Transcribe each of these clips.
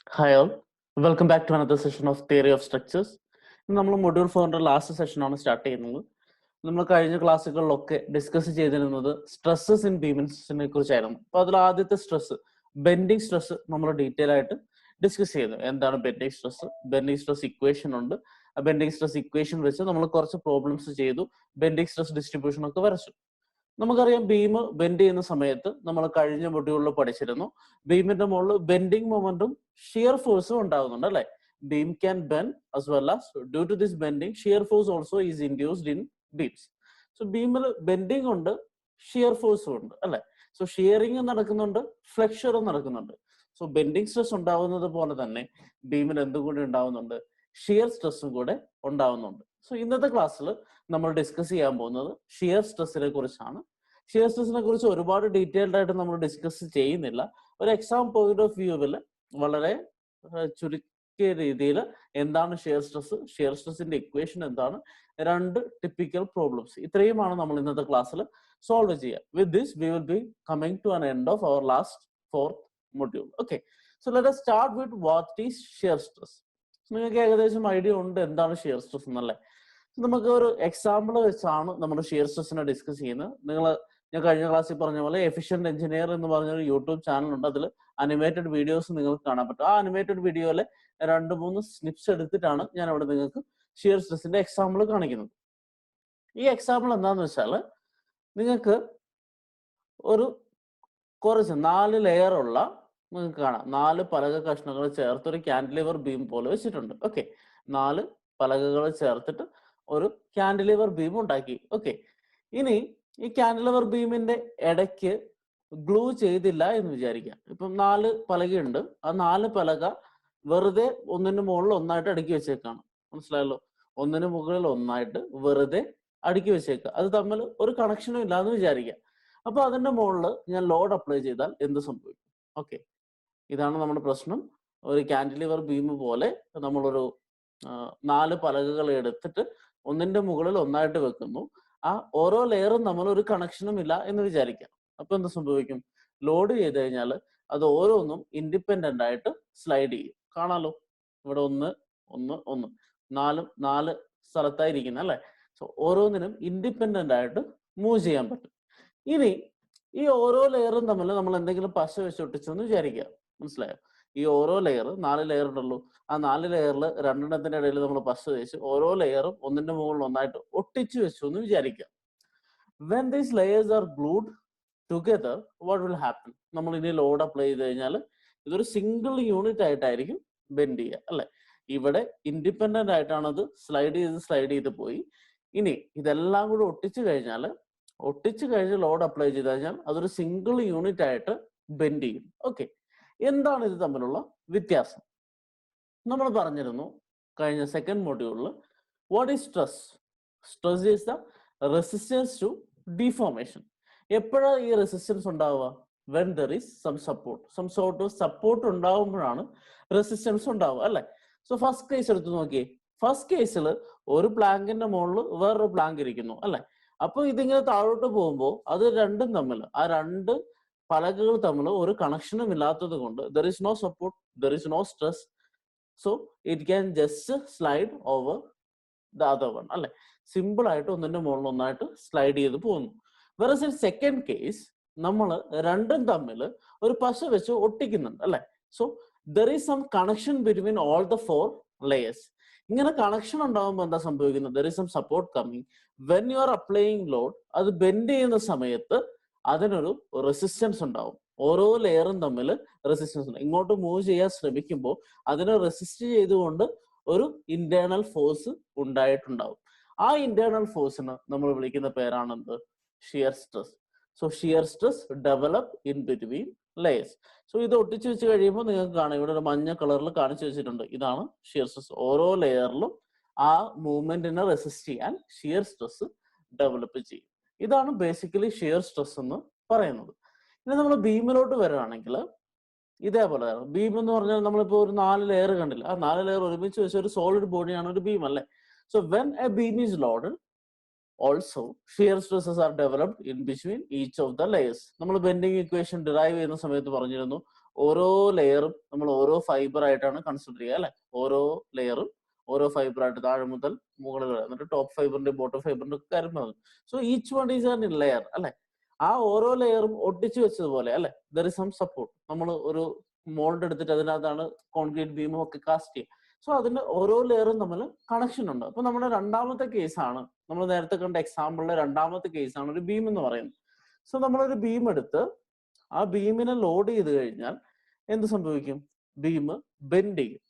Hi all, welcome back to another session of Theory of Structures. നമ്മൾ module 4ന്റെ last സെഷനാണ് start ചെയ്യുന്നത്. നമ്മൾ കഴിഞ്ഞ ക്ലാസ്സുകളിലൊക്കെ discuss ചെയ്തിരുന്നത് സ്ട്രെസ്സസ് ഇൻ ബീമിനെ കുറിച്ചായിരുന്നു. അപ്പോൾ അതിൽ ആദ്യത്തെ സ്ട്രെസ് ബെൻഡിങ് സ്ട്രെസ് നമ്മൾ ഡീറ്റെയിൽ ആയിട്ട് ഡിസ്കസ് ചെയ്തു. എന്താണ് bending stress? Bending stress equation ഉണ്ട്. ആ ബെൻഡിങ് സ്ട്രെസ് ഇക്വേഷൻ വെച്ച് നമ്മൾ കുറച്ച് പ്രോബ്ലംസ് ചെയ്തു. ബെൻഡിങ് സ്ട്രെസ് ഡിസ്ട്രിബ്യൂഷൻ ഒക്കെ വരച്ചു. നമുക്കറിയാം ബീം ബെൻഡ് ചെയ്യുന്ന സമയത്ത് നമ്മൾ കഴിഞ്ഞ മൊഡ്യൂളിൽ പഠിച്ചിരുന്നു ബീമിന്റെ മുകളിൽ ബെൻഡിങ് മൊമെന്റും ഷിയർ ഫോഴ്സും ഉണ്ടാകുന്നുണ്ട് അല്ലെ. Beam can bend as well as due to this bending shear force also is induced in beams. So ബീമിൽ ബെൻഡിങ് ഉണ്ട്, ഷിയർ ഫോഴ്സും ഉണ്ട് അല്ലെ. സോ ഷിയറിംഗ് നടക്കുന്നുണ്ട്, ഫ്ലെക്ഷറും നടക്കുന്നുണ്ട്. സോ ബെൻഡിങ് സ്ട്രെസ് ഉണ്ടാവുന്നത് പോലെ തന്നെ ബീമിൽ എന്തും കൂടി ഉണ്ടാവുന്നുണ്ട്, ഷിയർ സ്ട്രെസ്സും കൂടെ ഉണ്ടാവുന്നുണ്ട്. സോ ഇന്നത്തെ ക്ലാസ്സിൽ നമ്മൾ ഡിസ്കസ് ചെയ്യാൻ പോകുന്നത് ഷിയർ സ്ട്രെസ്സിനെ കുറിച്ചാണ്. ഷിയർ സ്ട്രെസ്സിനെ കുറിച്ച് ഒരുപാട് ഡീറ്റെയിൽഡ് ആയിട്ട് നമ്മൾ ഡിസ്കസ് ചെയ്യുന്നില്ല. ഒരു എക്സാം പോയിന്റ് ഓഫ് വ്യൂവിൽ വളരെ ചുരുക്കിയ രീതിയിൽ എന്താണ് ഷിയർ സ്ട്രെസ്, ഷിയർ സ്ട്രെസ്സിന്റെ ഇക്വേഷൻ എന്താണ്, രണ്ട് ടിപ്പിക്കൽ പ്രോബ്ലംസ്, ഇത്രയുമാണ് നമ്മൾ ഇന്നത്തെ ക്ലാസ്സിൽ സോൾവ് ചെയ്യുക. With this we will be coming to an end of our last fourth module. Okay, so let us start with what is shear stress. നിങ്ങൾക്ക് ഏകദേശം ഐഡിയ ഉണ്ട് എന്താണ് ഷിയർ സ്ട്രെസ് എന്നല്ലേ. നമുക്ക് ഒരു എക്സാമ്പിൾ വെച്ചാണ് നമ്മൾ ഷിയർ സ്ട്രെസ്സിനെ ഡിസ്കസ് ചെയ്യുന്നത്. ഞാൻ കഴിഞ്ഞ ക്ലാസ്സിൽ പറഞ്ഞ പോലെ എഫിഷ്യന്റ് എഞ്ചിനീയർ എന്ന് പറഞ്ഞൊരു യൂട്യൂബ് ചാനൽ ഉണ്ട്. അതിൽ അനിമേറ്റഡ് വീഡിയോസ് നിങ്ങൾക്ക് കാണാൻ പറ്റും. ആ അനിമേറ്റഡ് വീഡിയോയിലെ 2-3 സ്നിപ്സ് എടുത്തിട്ടാണ് ഞാൻ അവിടെ നിങ്ങൾക്ക് ഷിയർ സ്ട്രെസ്സിന്റെ എക്സാമ്പിൾ കാണിക്കുന്നത്. ഈ എക്സാമ്പിൾ എന്താന്ന് വെച്ചാൽ നിങ്ങൾക്ക് ഒരു കുറച്ച് 4 ലെയർ ഉള്ള നിങ്ങൾക്ക് കാണാം 4 പലക കഷ്ണങ്ങൾ ചേർത്ത് ഒരു കാൻഡിലിവർ ബീം പോലെ വെച്ചിട്ടുണ്ട്. ഓക്കെ, 4 പലകകൾ ചേർത്തിട്ട് ഒരു കാൻഡിലിവർ ബീം ഉണ്ടാക്കി. ഓക്കെ, ഇനി ഈ കാൻഡിലിവർ ബീമിന്റെ ഇടയ്ക്ക് ഗ്ലൂ ചെയ്തില്ല എന്ന് വിചാരിക്കാം. ഇപ്പം 4 പലകയുണ്ട്, ആ 4 പലക വെറുതെ ഒന്നിന് മുകളിൽ ഒന്നായിട്ട് അടുക്കി വെച്ചേക്കാണ്. മനസ്സിലായല്ലോ, ഒന്നിന് മുകളിൽ ഒന്നായിട്ട് വെറുതെ അടുക്കി വെച്ചേക്കുക. അത് തമ്മിൽ ഒരു കണക്ഷനും ഇല്ല എന്ന് വിചാരിക്കാം. അപ്പൊ അതിന്റെ മുകളിൽ ഞാൻ ലോഡ് അപ്ലൈ ചെയ്താൽ എന്ത് സംഭവിക്കും? ഓക്കെ, ഇതാണ് നമ്മുടെ പ്രശ്നം. ഒരു കാൻഡിലിവർ ബീം പോലെ നമ്മളൊരു 4 പലകകൾ എടുത്തിട്ട് ഒന്നിന്റെ മുകളിൽ ഒന്നായിട്ട് വെക്കുന്നു. ആ ഓരോ ലെയറും നമ്മൾ ഒരു കണക്ഷനും ഇല്ല എന്ന് വിചാരിക്കാം. അപ്പൊ എന്ത് സംഭവിക്കും? ലോഡ് ചെയ്ത് കഴിഞ്ഞാൽ അത് ഓരോന്നും ഇൻഡിപെൻഡന്റ് ആയിട്ട് സ്ലൈഡ് ചെയ്യും. കാണാലോ, ഇവിടെ 1 1 1 4 സ്ഥലത്തായിരിക്കുന്നത് അല്ലെ. സോ ഓരോന്നിനും ഇൻഡിപെൻഡന്റ് ആയിട്ട് മൂവ് ചെയ്യാൻ പറ്റും. ഇനി ഈ ഓരോ ലെയറും തമ്മിൽ നമ്മൾ എന്തെങ്കിലും പശ വെച്ച് ഒട്ടിച്ചു എന്ന് വിചാരിക്കുക. മനസ്സിലായോ? ഈ ഓരോ ലെയർ 4 ലെയർ ഉണ്ടല്ലോ, ആ 4 ലെയറിൽ 2 ഇടയിൽ നമ്മൾ പശ വെച്ച് ഓരോ ലെയറും ഒന്നിന്റെ മുകളിൽ ഒന്നായിട്ട് ഒട്ടിച്ചു വെച്ചു എന്ന് വിചാരിക്കുക. When these layers are glued together what will happen? നമ്മൾ ഇനി ലോഡ് അപ്ലൈ ചെയ്ത് കഴിഞ്ഞാൽ ഇതൊരു സിംഗിൾ യൂണിറ്റ് ആയിട്ടായിരിക്കും ബെൻഡ് ചെയ്യുക അല്ലെ. ഇവിടെ ഇൻഡിപെൻഡന്റ് ആയിട്ടാണ് അത് സ്ലൈഡ് ചെയ്ത് പോയി. ഇനി ഇതെല്ലാം കൂടി ഒട്ടിച്ചു കഴിഞ്ഞ് ലോഡ് അപ്ലൈ ചെയ്ത് കഴിഞ്ഞാൽ അതൊരു സിംഗിൾ യൂണിറ്റ് ആയിട്ട് ബെൻഡ് ചെയ്യും. ഓക്കെ, എന്താണ് ഇത് തമ്മിലുള്ള വ്യത്യാസം? നമ്മൾ പറഞ്ഞിരുന്നു കഴിഞ്ഞ സെക്കൻഡ് മൊഡ്യൂളിൽ what is stress. Stress is the resistance to deformation. എപ്പോഴാണ് ഈ റെസിസ്റ്റൻസ് ഉണ്ടാവുക? When there is some support, some sort of support ഉണ്ടാവുമ്പോഴാണ് റെസിസ്റ്റൻസ് ഉണ്ടാവുക അല്ലെ. സോ ഫസ്റ്റ് കേസ് എടുത്ത് നോക്കിയേ. ഫസ്റ്റ് കേസിൽ ഒരു പ്ലാങ്കിന്റെ മുകളിൽ വേറൊരു പ്ലാങ്ക് ഇരിക്കുന്നു അല്ലെ. അപ്പൊ ഇതിങ്ങനെ താഴോട്ട് പോകുമ്പോൾ അത് രണ്ടും തമ്മിൽ, ആ 2 പലകകൾ തമ്മിൽ ഒരു കണക്ഷനും ഇല്ലാത്തത് കൊണ്ട് there is no support, there is no stress. So it can just slide over the other one അല്ലെ. സിമ്പിൾ ആയിട്ട് ഒന്നിന്റെ മുകളിൽ ഒന്നായിട്ട് സ്ലൈഡ് ചെയ്ത് പോകുന്നു. വേറെ സെക്കൻഡ് കേസ് നമ്മൾ രണ്ടും തമ്മിൽ ഒരു പശ വെച്ച് ഒട്ടിക്കുന്നുണ്ട് അല്ലെ. So there is some connection between all the 4 layers. ഇങ്ങനെ കണക്ഷൻ ഉണ്ടാകുമ്പോൾ എന്താ സംഭവിക്കുന്നത്? There is some support coming. When you are applying load, അത് ബെൻഡ് ചെയ്യുന്ന സമയത്ത് അതിനൊരു റെസിസ്റ്റൻസ് ഉണ്ടാവും. ഓരോ ലെയറും തമ്മിൽ റെസിസ്റ്റൻസ് ഉണ്ട്. ഇങ്ങോട്ട് മൂവ് ചെയ്യാൻ ശ്രമിക്കുമ്പോൾ അതിനെ റെസിസ്റ്റ് ചെയ്തുകൊണ്ട് ഒരു ഇന്റേണൽ ഫോഴ്സ് ഉണ്ടായിട്ടുണ്ടാവും. ആ ഇന്റേണൽ ഫോഴ്സിന് നമ്മൾ വിളിക്കുന്ന പേരാണ് എന്ത്? Shear stress. So shear stress develop in between layers. So ഇത് ഒട്ടിച്ചു വെച്ച് കഴിയുമ്പോൾ നിങ്ങൾക്ക് കാണാം, ഇവിടെ ഒരു മഞ്ഞ കളറിൽ കാണിച്ചു വെച്ചിട്ടുണ്ട്. ഇതാണ് ഷിയർ സ്ട്രെസ്. ഓരോ ലെയറിലും ആ മൂവ്മെന്റിനെ റെസിസ്റ്റ് ചെയ്യാൻ ഷിയർ സ്ട്രെസ് ഡെവലപ്പ് ചെയ്യും. ഇതാണ് ബേസിക്കലി ഷിയർ സ്ട്രെസ് എന്ന് പറയുന്നത്. ഇനി നമ്മൾ ബീമിലോട്ട് വരികയാണെങ്കിൽ ഇതേപോലെ ബീം എന്ന് പറഞ്ഞാൽ നമ്മളിപ്പോൾ ഒരു 4 ലെയർ കണ്ടില്ല, ആ 4 ലെയർ ഒരുമിച്ച് വെച്ച ഒരു സോളിഡ് ബോഡിയാണ് ഒരു ബീം അല്ലേ. So when A beam is loaded also shear stresses R developed in between each of the layers. നമ്മൾ ബെൻഡിങ് ഇക്വേഷൻ ഡിറൈവ് ചെയ്യുന്ന സമയത്ത് പറഞ്ഞിരുന്നു ഓരോ ലെയറും നമ്മൾ ഓരോ ഫൈബർ ആയിട്ടാണ് കൺസിഡർ ചെയ്യുക അല്ലെ. ഓരോ ലെയറും ഓരോ ഫൈബർ ആയിട്ട് താഴെ മുതൽ മുകളിൽ വരെ, എന്നിട്ട് ടോപ്പ് ഫൈബറിന്റെ ബോട്ടം ഫൈബറിന്റെ ഒക്കെ കാര്യം പറഞ്ഞു. So each one is an layer അല്ലെ. ആ ഓരോ ലെയറും ഒട്ടിച്ചു വെച്ചതുപോലെ അല്ലെ, ദർ ഇസ് സം സപ്പോർട്ട്. നമ്മൾ ഒരു മോൾഡ് എടുത്തിട്ട് അതിനകത്താണ് കോൺക്രീറ്റ് ബീമും ഒക്കെ കാസ്റ്റ് ചെയ്യുക. സോ അതിന്റെ ഓരോ ലെയറും തമ്മിൽ കണക്ഷൻ ഉണ്ട്. അപ്പൊ നമ്മുടെ രണ്ടാമത്തെ കേസാണ്, നമ്മൾ നേരത്തെ കണ്ട എക്സാമ്പിളിലെ രണ്ടാമത്തെ കേസാണ് ഒരു ബീം എന്ന് പറയുന്നത്. സോ നമ്മളൊരു ബീം എടുത്ത് ആ ബീമിനെ ലോഡ് ചെയ്ത് കഴിഞ്ഞാൽ എന്ത് സംഭവിക്കും? ബീം ബെൻഡ് ചെയ്യും.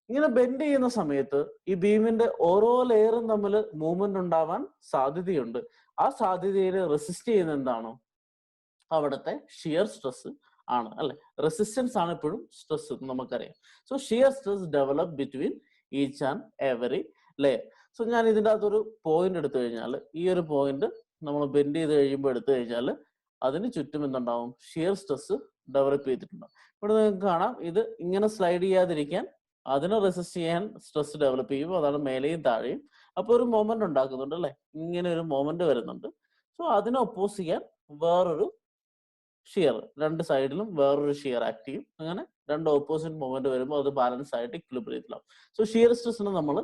ഇങ്ങനെ ബെൻഡ് ചെയ്യുന്ന സമയത്ത് ഈ ബീമിന്റെ ഓരോ ലെയറും തമ്മിൽ മൂവ്മെന്റ് ഉണ്ടാവാൻ സാധ്യതയുണ്ട്. ആ സാധ്യതയെ റെസിസ്റ്റ് ചെയ്യുന്ന എന്താണോ അവിടുത്തെ ഷിയർ സ്ട്രെസ് ആണ് അല്ലെ. റെസിസ്റ്റൻസ് ആണ് എപ്പോഴും സ്ട്രെസ് നമുക്കറിയാം. So shear stress develop between each and every layer. So ഞാൻ ഇതിൻ്റെ അകത്തൊരു പോയിന്റ് എടുത്തു കഴിഞ്ഞാൽ, ഈ ഒരു പോയിന്റ് നമ്മൾ ബെൻഡ് ചെയ്ത് കഴിയുമ്പോൾ എടുത്തു കഴിഞ്ഞാൽ അതിന് ചുറ്റും എന്തുണ്ടാവും? ഷിയർ സ്ട്രെസ് ഡെവലപ്പ് ചെയ്തിട്ടുണ്ടാവും. ഇവിടെ നിങ്ങൾക്ക് കാണാം, ഇത് ഇങ്ങനെ സ്ലൈഡ് ചെയ്യാതിരിക്കാൻ അതിനെ റെസിസ്റ്റ് ചെയ്യാൻ സ്ട്രെസ് ഡെവലപ്പ് ചെയ്യും. അതാണ് മേലെയും താഴെയും. അപ്പോൾ ഒരു മൊമെന്റ് ഉണ്ടാക്കുന്നുണ്ട് അല്ലെ, ഇങ്ങനെ ഒരു മൊമെന്റ് വരുന്നുണ്ട്. സോ അതിനെ ഒപ്പോസ് ചെയ്യാൻ വേറൊരു ഷിയർ, രണ്ട് സൈഡിലും വേറൊരു ഷിയർ ആക്ട് ചെയ്യും. അങ്ങനെ രണ്ട് ഓപ്പോസിറ്റ് മൊമെന്റ് വരുമ്പോൾ അത് ബാലൻസ് ആയിട്ട് ഇക്വിലിബ്രിയത്തിലാവും. സോ ഷിയർ സ്ട്രെസ്സിനെ നമ്മൾ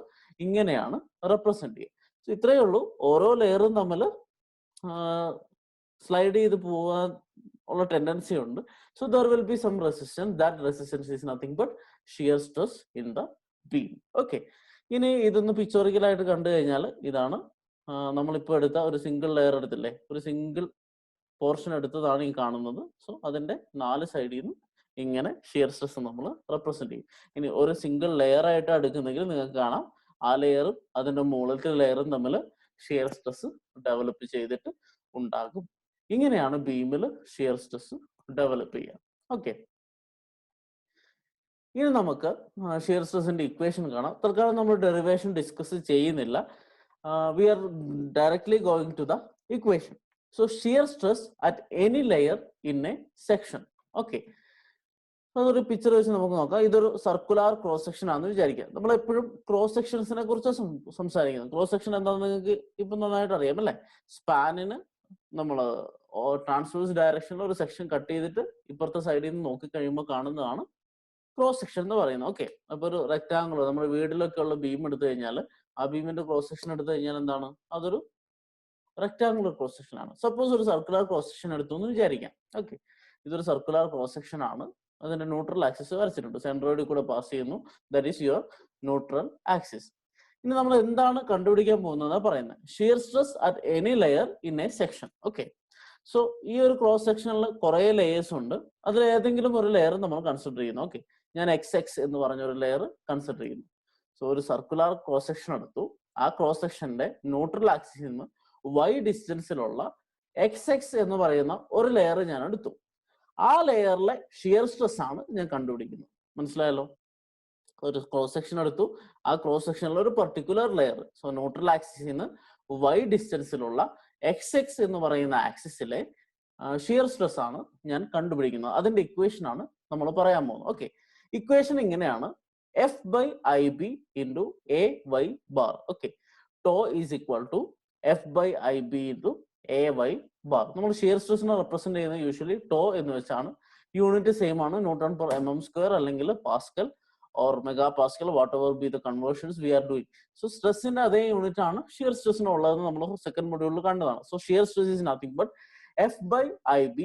ഇങ്ങനെയാണ് റെപ്രസെന്റ് ചെയ്യുക. സോ ഇത്രയേ ഉള്ളൂ. ഓരോ ലെയറും തമ്മിൽ സ്ലൈഡ് ചെയ്ത് പോകാൻ ഉള്ള ടെൻഡൻസി ഉണ്ട്. So there will be some resistance. That resistance is nothing but shear stress in the beam. Okay, ഇനി ഇതൊന്ന് പിക്ചോറിക്കലായിട്ട് കണ്ടു കഴിഞ്ഞാൽ ഇതാണ് നമ്മളിപ്പോൾ എടുത്ത ഒരു സിംഗിൾ ലെയർ എടുത്തില്ലേ, ഒരു സിംഗിൾ പോർഷൻ എടുത്തതാണ് ഈ കാണുന്നത്. സോ അതിന്റെ 4 സൈഡിൽ നിന്നും ഇങ്ങനെ ഷിയർ സ്ട്രെസ് നമ്മൾ റെപ്രസെന്റ് ചെയ്യും. ഇനി ഒരു സിംഗിൾ ലെയർ ആയിട്ട് എടുക്കുന്നെങ്കിൽ നിങ്ങൾക്ക് കാണാം ആ ലെയറും അതിന്റെ മുകളിലത്തെ ലെയറും തമ്മിൽ ഷിയർ സ്ട്രെസ് ഡെവലപ്പ് ചെയ്തിട്ട് ഉണ്ടാകും. ഇങ്ങനെയാണ് ബീമിൽ ഷിയർ സ്ട്രെസ് ഡെവലപ്പ് ചെയ്യുക. ഓക്കെ, ഇനി നമുക്ക് ഷിയർ സ്ട്രെസിന്റെ ഇക്വേഷൻ കാണാം. തൽക്കാലം നമ്മൾ ഡെറിവേഷൻ ഡിസ്കസ് ചെയ്യുന്നില്ല. We are directly going to the equation. So shear stress at any layer in a section. Okay, അതൊരു പിക്ചർ വെച്ച് നമുക്ക് നോക്കാം. ഇതൊരു സർക്കുലാർ ക്രോസ് സെക്ഷൻ ആണെന്ന് വിചാരിക്കാം. നമ്മൾ എപ്പോഴും ക്രോസ് സെക്ഷൻസിനെ കുറിച്ച് സംസാരിക്കുന്നത്. ക്രോസ് സെക്ഷൻ എന്താണെന്ന് നിങ്ങൾക്ക് ഇപ്പൊ നന്നായിട്ട് അറിയാം അല്ലെ. സ്പാനിന് നമ്മൾ ട്രാൻസ്വേഴ്സ് ഡയറക്ഷനിൽ ഒരു സെക്ഷൻ കട്ട് ചെയ്തിട്ട് ഇപ്പുറത്തെ സൈഡിൽ നിന്ന് നോക്കി കഴിയുമ്പോൾ കാണുന്നതാണ് ക്രോസ് സെക്ഷൻ എന്ന് പറയുന്നത്. ഓക്കെ, അപ്പൊ ഒരു റെക്ടാംഗിൾ നമ്മുടെ വീട്ടിലൊക്കെ ഉള്ള ബീം എടുത്തു കഴിഞ്ഞാൽ ആ ബീമിന്റെ ക്രോസ് സെക്ഷൻ എടുത്തു കഴിഞ്ഞാൽ എന്താണ്? അതൊരു റെക്ടാംഗുലർ ക്രോസ് സെക്ഷൻ ആണ്. സപ്പോസ് ഒരു സർക്കുലർ ക്രോസ് സെക്ഷൻ എടുത്തു എന്ന് വിചാരിക്കാം. ഓക്കെ, ഇതൊരു സർക്കുലർ ക്രോസ് സെക്ഷൻ ആണ്. അതിന്റെ ന്യൂട്രൽ ആക്സിസ് വരച്ചിട്ടുണ്ട്, സെൻട്രോയിഡിൽ കൂടെ പാസ് ചെയ്യുന്നു. That is your neutral axis. ഇനി നമ്മൾ എന്താണ് കണ്ടുപിടിക്കാൻ പോകുന്നത് പറയുന്നത്? Shear stress at any layer in A section. Okay, so ഈ ഒരു ക്രോസ് സെക്ഷനിൽ കുറെ ലെയേഴ്സ് ഉണ്ട്. അതിൽ ഏതെങ്കിലും ഒരു ലെയർ നമ്മൾ കൺസിഡർ ചെയ്യുന്നു. ഓക്കെ, ഞാൻ XX എന്ന് പറഞ്ഞ ഒരു ലെയർ കൺസിഡർ ചെയ്യുന്നു. സോ ഒരു സർക്കുലർ ക്രോസ് സെക്ഷൻ എടുത്തു. ആ ക്രോസ് സെക്ഷന്റെ ന്യൂട്രൽ ആക്സിസിൽ നിന്ന് Y ഡിസ്റ്റൻസിലുള്ള XX എന്ന് പറയുന്ന ഒരു ലെയർ ഞാൻ എടുത്തു. ആ ലെയറിലെ ഷിയർ സ്ട്രെസ് ആണ് ഞാൻ കണ്ടുപിടിക്കുന്നത്. മനസ്സിലായല്ലോ? ഒരു ക്രോസ് സെക്ഷൻ എടുത്തു, ആ ക്രോസ് സെക്ഷനിൽ ഒരു പർട്ടിക്കുലർ ലെയർ, സോ ന്യൂട്രൽ ആക്സിസിൽ നിന്ന് Y ഡിസ്റ്റൻസിലുള്ള XX എന്ന് പറയുന്ന ആക്സിസിലെ ഷിയർ സ്ട്രെസ് ആണ് ഞാൻ കണ്ടുപിടിക്കുന്നത്. അതിന്റെ ഇക്വേഷൻ ആണ് നമ്മൾ പറയാൻ പോകുന്നത്. ഓക്കെ, ഇക്വേഷൻ ഇങ്ങനെയാണ്: F/IB into AY bar. Okay, tau is equal to F/IB into AY bar. നമ്മൾ ഷിയർ സ്ട്രെസ്സിനെ റെപ്രസെന്റ് ചെയ്യുന്നത് യൂഷ്വലി ടോ എന്ന് വെച്ചാണ്. യൂണിറ്റ് സെയിം ആണ്, ന്യൂട്ടൺ പെർ mm² അല്ലെങ്കിൽ pascal or mega pascal, whatever be the conversions we are doing. So സ്ട്രെസ്സിന്റെ അതേ unit ആണ് ഷിയർ സ്ട്രെസ്സിന് ഉള്ളതെന്ന് നമ്മൾ സെക്കൻഡ് മൊഡ്യൂളിൽ കണ്ടതാണ്. So shear stress is nothing but F/IB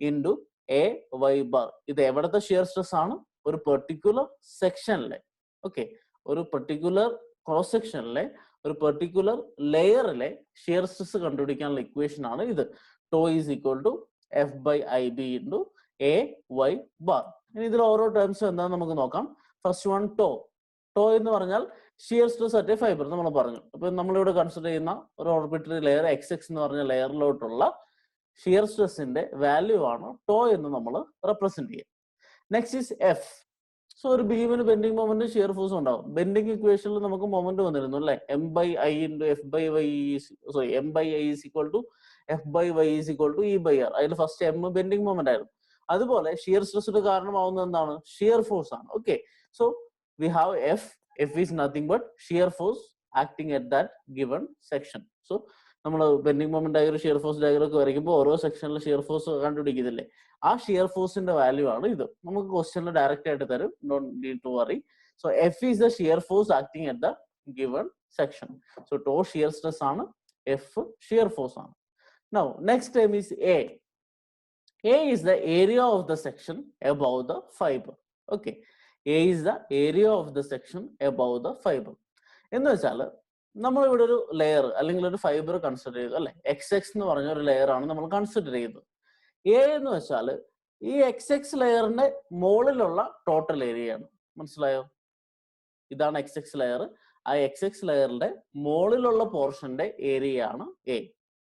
into AY bar. ഇത് എവിടത്തെ ഷിയർ സ്ട്രെസ് ആണ്? ഒരു പെർട്ടിക്കുലർ സെക്ഷനിലെ, ഓക്കെ, ഒരു പെർട്ടിക്കുലർ ക്രോസ് സെക്ഷനിലെ ഒരു പെർട്ടിക്കുലർ ലെയറിലെ ഷിയർ സ്ട്രെസ് കണ്ടുപിടിക്കാനുള്ള ഇക്വേഷൻ ആണ് ഇത്. Tau is equal to F/IB into AY bar. ഇനി ഇതിൽ ഓരോ ടേംസും എന്താണെന്ന് നമുക്ക് നോക്കാം. First one to. ടോ എന്ന് പറഞ്ഞാൽ shear stress at A fibre നമ്മൾ പറഞ്ഞു. അപ്പൊ നമ്മളിവിടെ കൺസിഡർ ചെയ്യുന്ന ഒരു ഓർബിറ്ററി ലെയർ XX എന്ന് പറഞ്ഞ ലെയറിലോട്ടുള്ള ഷിയർ സ്ട്രെസ്സിന്റെ വാല്യൂ ആണ് ടോ എന്ന് നമ്മൾ റെപ്രസെന്റ് ചെയ്യുക. Next is F. സോ ഒരു ബീമിന് ബെൻഡിങ് മൊമെന്റ് ഷിയർ ഫോഴ്സ് ഉണ്ടാവും. ബെൻഡിങ് ഇക്വേഷനിൽ നമുക്ക് മൊമെന്റ് വന്നിരുന്നു അല്ലെ, M/I into F/Y, sorry M/I is equal to F/Y is equal to E/R. അതിൽ ഫസ്റ്റ് M ബെൻഡിങ് മൊമെന്റ് ആയിരുന്നു. അതുപോലെ ഷിയർ സ്ട്രെസ്സിന് കാരണമാവുന്നത് എന്താണ്? ഷിയർ ഫോഴ്സ് ആണ്. Okay, so we have F. F is nothing but shear force acting at that given section. So നമ്മൾ bending moment diagram shear force diagram ഒക്കെ വരയ്ക്കുമ്പോൾ ഓരോ സെക്ഷനിലും shear force കണ്ടുപിടിക്കുന്നില്ലേ, ആ shear ഫോഴ്സിന്റെ വാല്യൂ ആണ് ഇത്. നമുക്ക് ക്വസ്റ്റ്യനിൽ ഡയറക്റ്റ് ആയിട്ട് തരും, don't need to worry. So F is the shear force acting at the given section. So tau shear stress ആണ്, എഫ് ഷിയർ ഫോഴ്സ് ആണ്. Now next term is A. A is the area of the section above the fiber. Okay, A is the area of the section above the fiber. എന്ന് വെച്ചാൽ നമ്മൾ ഇവിടെ ഒരു layer അല്ലെങ്കിൽ ഒരു fibre consider ചെയ്തു അല്ലെ, XX എന്ന് പറഞ്ഞ ഒരു ലെയർ ആണ് നമ്മൾ കൺസിഡർ ചെയ്തത്. എ എന്ന് വെച്ചാൽ ഈ XX ലെയറിന്റെ മുകളിലുള്ള ടോട്ടൽ ഏരിയ ആണ്. മനസ്സിലായോ? ഇതാണ് XX ലെയർ. ആ XX ലെയറിന്റെ മുകളിലുള്ള പോർഷന്റെ ഏരിയ ആണ് എ.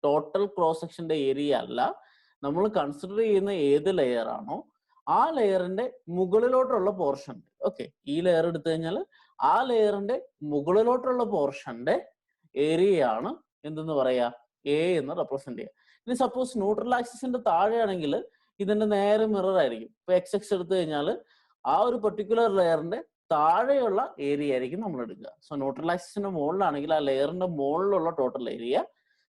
ടോട്ടൽ ക്രോസ് സെക്ഷന്റെ ഏരിയ അല്ല. നമ്മൾ കൺസിഡർ ചെയ്യുന്ന ഏത് ലെയർ ആണോ ആ ലെയറിന്റെ മുകളിലോട്ടുള്ള പോർഷൻ. ഓക്കെ, ഈ ലെയർ എടുത്തു കഴിഞ്ഞാൽ ആ ലെയറിന്റെ മുകളിലോട്ടുള്ള പോർഷന്റെ ഏരിയ ആണ് എന്തെന്ന് പറയാ, എ എന്ന് റെപ്രസെന്റ് ചെയ്യുക. ഇനി സപ്പോസ് ന്യൂട്രൽ ആക്സിസിന്റെ താഴെയാണെങ്കിൽ ഇതിന്റെ നേരെ മിറർ ആയിരിക്കും. ഇപ്പൊ XX എടുത്തു കഴിഞ്ഞാൽ ആ ഒരു പെർട്ടിക്കുലർ ലെയറിന്റെ താഴെയുള്ള ഏരിയ ആയിരിക്കും നമ്മൾ എടുക്കുക. സോ ന്യൂട്രൽ ആക്സിസിന്റെ മുകളിലാണെങ്കിൽ ആ ലെയറിന്റെ മുകളിലുള്ള ടോട്ടൽ ഏരിയ,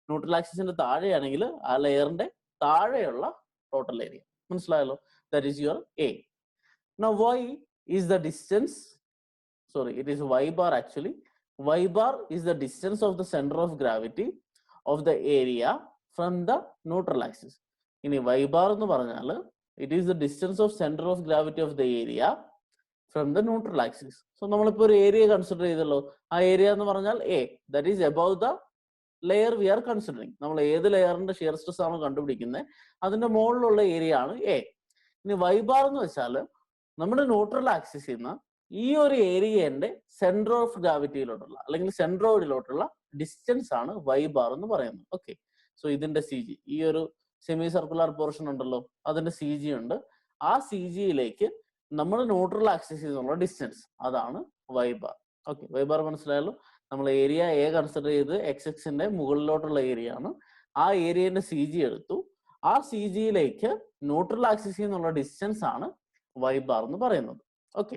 ന്യൂട്രൽ ആക്സിസിന്റെ താഴെയാണെങ്കിൽ ആ ലെയറിന്റെ താഴെയുള്ള ടോട്ടൽ ഏരിയ. മനസ്സിലായല്ലോ? That is your A. Now y is the distance, sorry, it is y bar actually. Y bar is the distance of the center of gravity of the area from the neutral axis. ഇനി y bar എന്ന് പറഞ്ഞാൽ it is the distance of center of gravity of the area from the neutral axis. So നമ്മളിപ്പോ ഒരു area consider ചെയ്തല്ലോ. ആ area എന്ന് പറഞ്ഞാൽ A, that is above the layer we are considering. നമ്മൾ ഏത് ലെയറിന്റെ ഷിയർ സ്ട്രെസ് ആണോ കണ്ടുപിടിക്കുന്നത് അതിന്റെ മുകളിലുള്ള ഏരിയ ആണ് എ. ഇനി വൈ ബാർ എന്ന് വെച്ചാൽ നമ്മുടെ ന്യൂട്രൽ ആക്സിസിൽ നിന്ന് ഈ ഒരു ഏരിയന്റെ സെന്റർ ഓഫ് ഗ്രാവിറ്റിയിലോട്ടുള്ള അല്ലെങ്കിൽ സെൻട്രോയിഡിലോട്ടുള്ള ഡിസ്റ്റൻസ് ആണ് വൈ ബാർ എന്ന് പറയുന്നത്. ഓക്കെ, സോ ഇതിന്റെ സി ജി, ഈ ഒരു സെമി സർക്കുലർ പോർഷൻ ഉണ്ടല്ലോ അതിന്റെ സി ജി ഉണ്ട്. ആ സി ജിയിലേക്ക് നമ്മൾ ന്യൂട്രൽ ആക്സിസിൽ നിന്നുള്ള ഡിസ്റ്റൻസ്, അതാണ് Y bar. Okay, Y bar മനസ്സിലായല്ലോ? നമ്മൾ ഏരിയ എ കൺസിഡർ ചെയ്ത് XX-ന്റെ മുകളിലോട്ടുള്ള ഏരിയ ആണ്. ആ ഏരിയന്റെ സി ജി എടുത്തു. ആ സി ജിയിലേക്ക് ന്യൂട്രൽ ആക്സിസിൽ നിന്നുള്ള ഡിസ്റ്റൻസ് ആണ് വൈ ബാർ എന്ന് പറയുന്നത്. Okay,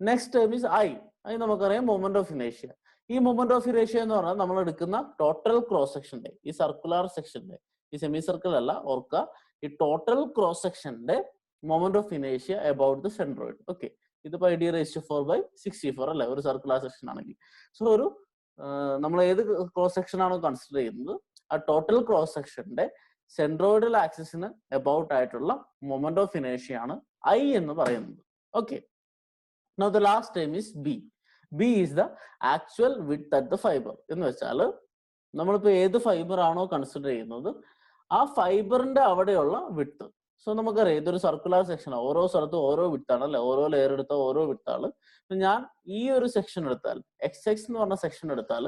next term is I. I നമുക്കറിയാം മൊമെന്റ് ഓഫ് ഇനേഷ്യ. ഈ മൊമെന്റ് ഓഫ് ഇനേഷ്യ എന്ന് പറഞ്ഞാൽ നമ്മൾ എടുക്കുന്ന ടോട്ടൽ ക്രോസ് സെക്ഷന്റെ, ഈ സർക്കുലർ സെക്ഷന്റെ, ഈ സെമി സർക്കിൾ അല്ല ഓർക്കുക, ഈ ടോട്ടൽ ക്രോസ് സെക്ഷന്റെ മൊമെന്റ് ഓഫ് ഇനേഷ്യ അബൌട്ട് ദ സെൻട്രോയിഡ്. ഓക്കെ, ഇത് πd⁴/64 അല്ലെ ഒരു സർക്കുലർ സെക്ഷൻ ആണെങ്കിൽ. സോ ഒരു നമ്മൾ ഏത് ക്രോസ് സെക്ഷൻ ആണോ കൺസിഡർ ചെയ്യുന്നത് ആ ടോട്ടൽ ക്രോസ് സെക്ഷന്റെ സെൻട്രോയിഡൽ ആക്സിസിന് അബൌട്ട് ആയിട്ടുള്ള മൊമെന്റ് ഓഫ് ഇനേഷ്യ ആണ് ഐ എന്ന് പറയുന്നത്. Okay, now the last time is B. B is the actual width at the fibre. എന്ന് വെച്ചാൽ നമ്മളിപ്പോ ഏത് ഫൈബർ ആണോ കൺസിഡർ ചെയ്യുന്നത് ആ ഫൈബറിന്റെ അവിടെയുള്ള വിഡ്ത്ത്. സോ നമുക്കറിയാം ഇതൊരു സർക്കുലർ സെക്ഷൻ, ഓരോ സ്ഥലത്തും ഓരോ വിഡ്ത്താണ് അല്ലെ, ഓരോ ലെയർ എടുത്താൽ ഓരോ വിഡ്ത്താണ്. ഞാൻ ഈ ഒരു സെക്ഷൻ എടുത്താൽ XX എന്ന് പറഞ്ഞ സെക്ഷൻ എടുത്താൽ